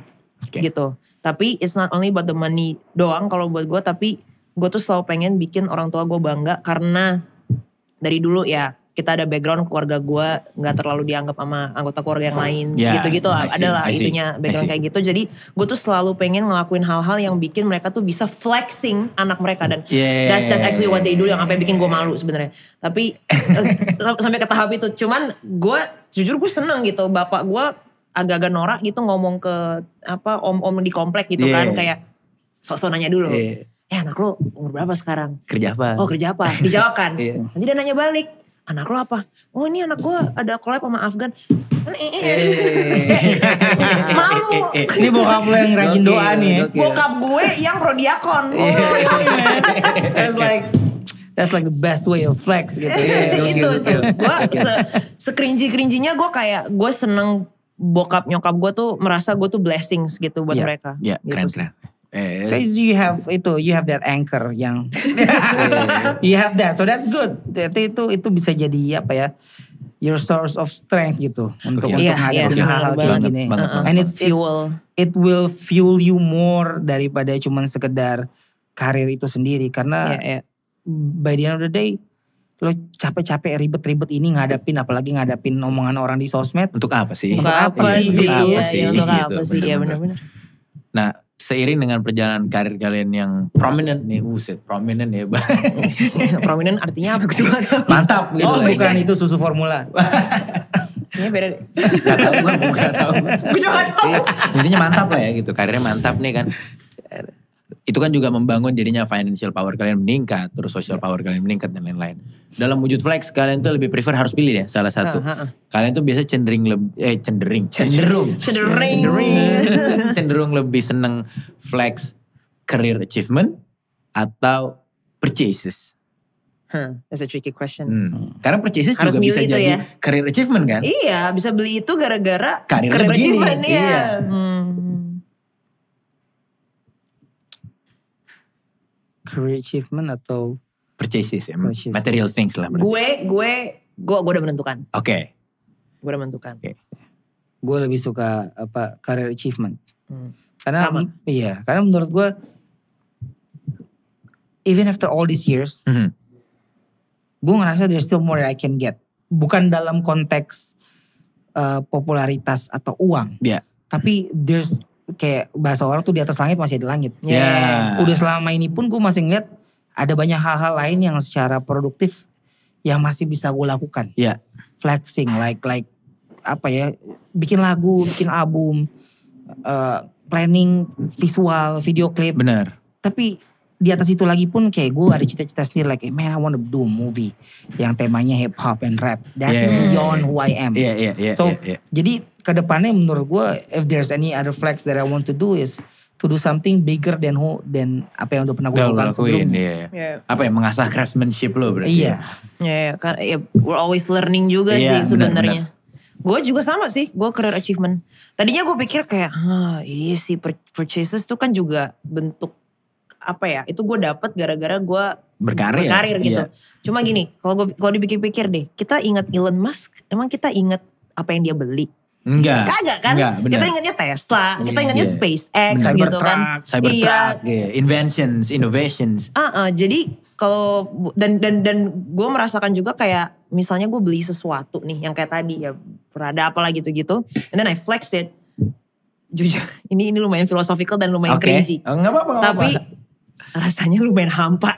gitu. Tapi it's not only about the money doang kalau buat gue, tapi gue tuh selalu pengen bikin orang tua gue bangga, karena dari dulu ya kita ada background keluarga gue gak terlalu dianggap sama anggota keluarga yang lain, gitu-gitu lah. Adalah itunya background kayak gitu. Jadi gue tuh selalu pengen ngelakuin hal-hal yang bikin mereka tuh bisa flexing anak mereka, dan that's actually what they do, yang sampai bikin gue malu sebenarnya. Tapi sampai ke tahap itu. Cuman gue jujur gue seneng gitu, bapak gue agak-agak norak gitu ngomong ke om-om di komplek gitu kan, kayak sok-sok nanya dulu. Anak lo umur berapa sekarang? Kerja apa? Oh, kerja apa? Dijawab kan. Nanti dia nanya balik, anak lo apa? Oh, ini anak gue ada collab sama Afgan. Malu. Ini bokap lo yang rajin doa nih. Bokap gue yang prodiakon. That's like the best way of flex gitu. Itu. Gue sekerinji-kerinjinya gue kayak gue seneng bokap nyokap gue tuh merasa gue tuh blessings gitu buat mereka. Iya, gitu keren. So you have that anchor yang you have that, so that's good. Itu bisa jadi your source of strength gitu untuk menghadapi hal-hal kayak gini. And it will fuel you more daripada cuman sekedar karir itu sendiri, karena by the end of the day lo capek-capek ribet-ribet ini apalagi ngadapin omongan orang di sosmed. Untuk apa sih? Untuk apa sih? Ya benar-benar. Nah, seiring dengan perjalanan karir kalian yang prominent nih, prominent ya. Prominent artinya apa? Mantap gitu. Oh, bukan itu susu formula. Ini beda deh. Gak tau. Gue juga gak tau. Intinya mantap lah ya gitu, karirnya mantap nih kan. Itu kan juga membangun jadinya financial power kalian meningkat, terus social power kalian meningkat dan lain-lain. Dalam wujud flex kalian tuh lebih prefer harus pilih ya salah satu. Kalian tuh biasa cenderung lebih seneng flex career achievement atau purchases. That's a tricky question. Karena purchases harus juga bisa jadi ya? career achievement kan? Iya, bisa beli itu gara-gara career achievement ya. Career achievement atau purchases, material things lah. Gue udah menentukan. Oke. Gue udah menentukan. Gue lebih suka career achievement. Karena sama. Iya, karena menurut gue even after all these years, gue ngerasa there's still more that I can get. Bukan dalam konteks popularitas atau uang. Tapi there's kayak bahasa orang tuh di atas langit masih ada langit. Udah selama ini pun gue masih ngeliat ada banyak hal-hal lain yang secara produktif yang masih bisa gue lakukan. Flexing, like apa ya, bikin lagu, bikin album, planning visual, video klip. Benar. Tapi di atas itu lagi pun kayak gue ada cita-cita sendiri, like man I want to do a movie yang temanya hip hop and rap. That's beyond who I am. Jadi kedepannya menurut gue if there's any other flex that I want to do is to do something bigger than apa yang udah pernah gue lakukan sebelumnya. Apa ya, mengasah craftsmanship lo berarti. We're always learning juga sih sebenarnya. Gue juga sama sih, gue career achievement. Tadinya gue pikir kayak, iya sih purchases tuh kan juga bentuk apa ya? Itu gue dapet gara-gara gue berkarir gitu. Cuma gini, kalau dipikir-pikir deh, kita ingat Elon Musk, emang kita ingat apa yang dia beli? Enggak. Kagak kan? Kita ingatnya Tesla, kita ingatnya SpaceX gitu kan. Cybertruck, inventions, innovations. Jadi kalau dan gue merasakan juga kayak misalnya gue beli sesuatu nih yang kayak tadi ya Prada apalah gitu-gitu, and then I flex it. Jujur, ini lumayan philosophical dan lumayan cringy. Enggak apa-apa. Tapi rasanya lumayan hampa.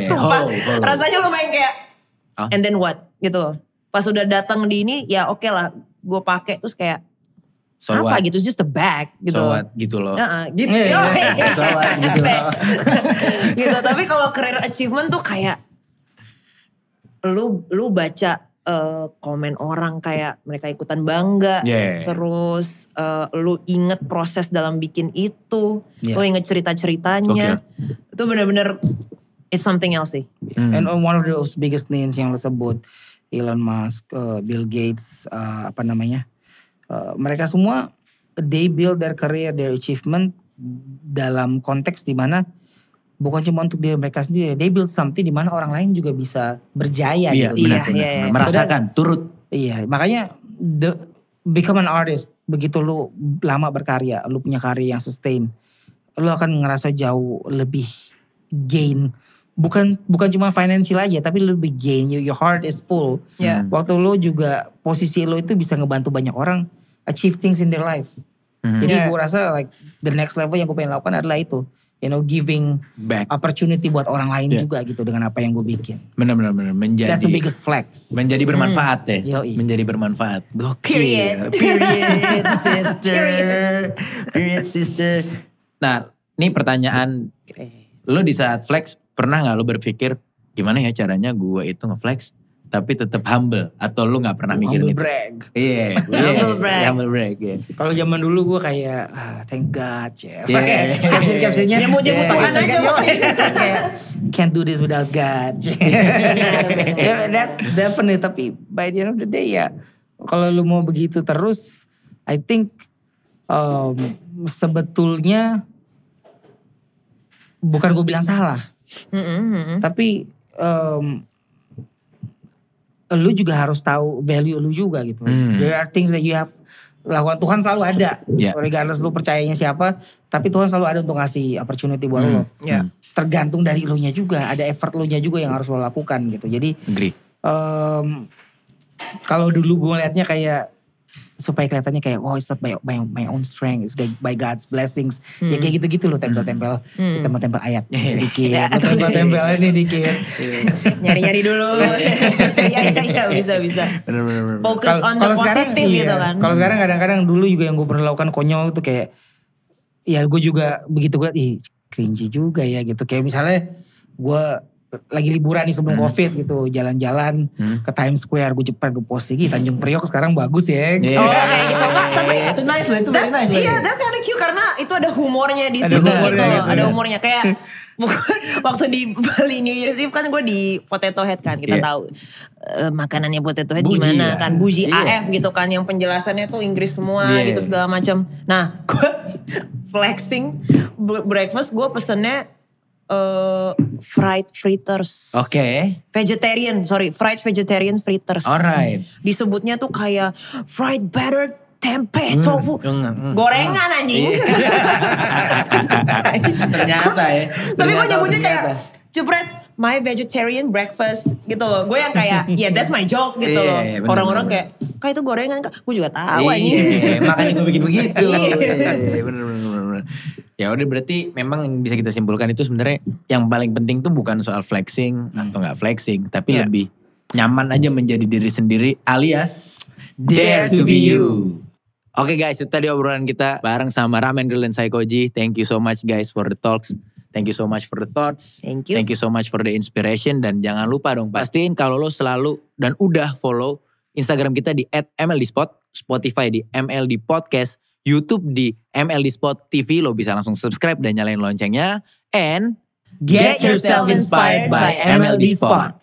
Sumpah. Rasanya lumayan kayak and then what gitu loh. Pas udah datang di ini ya oke lah. Gue pakai terus kayak apa gitu, just a bag gitu. So what gitu loh. Gitu. So what gitu loh. Gitu. Tapi kalau career achievement tuh kayak lu baca komen orang kayak mereka ikutan bangga. Terus lu inget proses dalam bikin itu. Lu inget cerita-ceritanya. Itu benar-benar it's something else sih. And one of those biggest names yang lu sebut, Elon Musk, Bill Gates, mereka semua they build their career, their achievement dalam konteks dimana bukan cuma untuk diri mereka sendiri, they build something dimana orang lain juga bisa berjaya gitu. Benar. Merasakan, turut. Iya, makanya become an artist, begitu lu lama berkarya, lu punya karya yang sustain, lu akan ngerasa jauh lebih gain. Bukan cuma financial aja, tapi lebih gain. Your heart is full. Waktu lo juga posisi lo itu bisa ngebantu banyak orang achieve things in their life. Jadi gue rasa like the next level yang gue pengen lakukan adalah itu, giving back opportunity buat orang lain juga gitu dengan apa yang gue bikin. Benar. Menjadi. That's the biggest flex. Menjadi bermanfaat ya. Menjadi bermanfaat. Gokil. Period sister. Nah, ini pertanyaan. Lo di saat flex pernah gak lo berpikir gimana ya caranya gue itu ngeflex tapi tetap humble, atau lo gak pernah mikir humble itu? Brag. Humble brag. Kalau zaman dulu gue kayak thank God ya. Caption-captionnya ya mau nyebut Tuhan aja. Can't do this without God. That's definitely, tapi by the end of the day ya kalau lo mau begitu terus, I think sebetulnya bukan gue bilang salah. Tapi lu juga harus tahu value lu juga gitu. There are things that you have lakukan. Tuhan selalu ada. Regardless lu percayanya siapa, tapi Tuhan selalu ada untuk ngasih opportunity buat lu. Tergantung dari lu nya juga. Ada effort lu nya juga yang harus lu lakukan gitu. Jadi kalau dulu gue liatnya kayak supaya kelihatannya kayak it's not by my own strength, it's by God's blessings. Ya kayak gitu-gitu loh, tempel-tempel ayat sedikit, tempel ini dikit. Nyari-nyari dulu. Iya bisa. Bener. Fokus on the positive gitu kan. Kalau sekarang kadang-kadang dulu juga yang gue pernah lakukan konyol itu kayak, ya gue juga begitu gue cringy juga ya gitu. Kayak misalnya gue lagi liburan nih sebelum COVID gitu, jalan-jalan ke Times Square, gue jepret, gue post lagi Tanjung Priok sekarang bagus ya. Kayak gitu kan, tapi itu nice loh, itu very nice. Iya, that's kind of cute karena itu ada humornya di situ gitu. Ada humornya kayak waktu di Bali New Year's Eve kan gue di Potato Head kan, kita tahu makanannya Potato Head gimana kan, Bougie AF gitu kan, yang penjelasannya tuh Inggris semua gitu segala macam. Nah, gue flexing breakfast, gue pesennya fried fritters. Oke. Fried vegetarian fritters. Alright. Disebutnya tuh kayak fried battered tempe, tofu. Gorengan anjing. Ternyata ya. Tapi gue nyebutnya kayak jebret my vegetarian breakfast gitu loh. Gue yang kayak that's my joke gitu loh. Orang-orang kayak itu gorengan Kak. Gue juga tahu anjing. Makanya gue bikin begitu. Bener. Ya udah berarti memang yang bisa kita simpulkan itu sebenarnya yang paling penting tuh bukan soal flexing atau gak flexing. Tapi lebih nyaman aja menjadi diri sendiri alias dare to be you. Oke guys, itu tadi obrolan kita bareng sama Ramen Girl dan Psychoji. Thank you so much guys for the talks. Thank you so much for the thoughts. Thank you. Thank you so much for the inspiration. Dan jangan lupa dong, pastiin kalau lo selalu dan udah follow Instagram kita di @mldspot, Spotify di MLD Podcast, YouTube di MLD Spot TV. Lo bisa langsung subscribe dan nyalain loncengnya. And get yourself inspired by MLD Spot.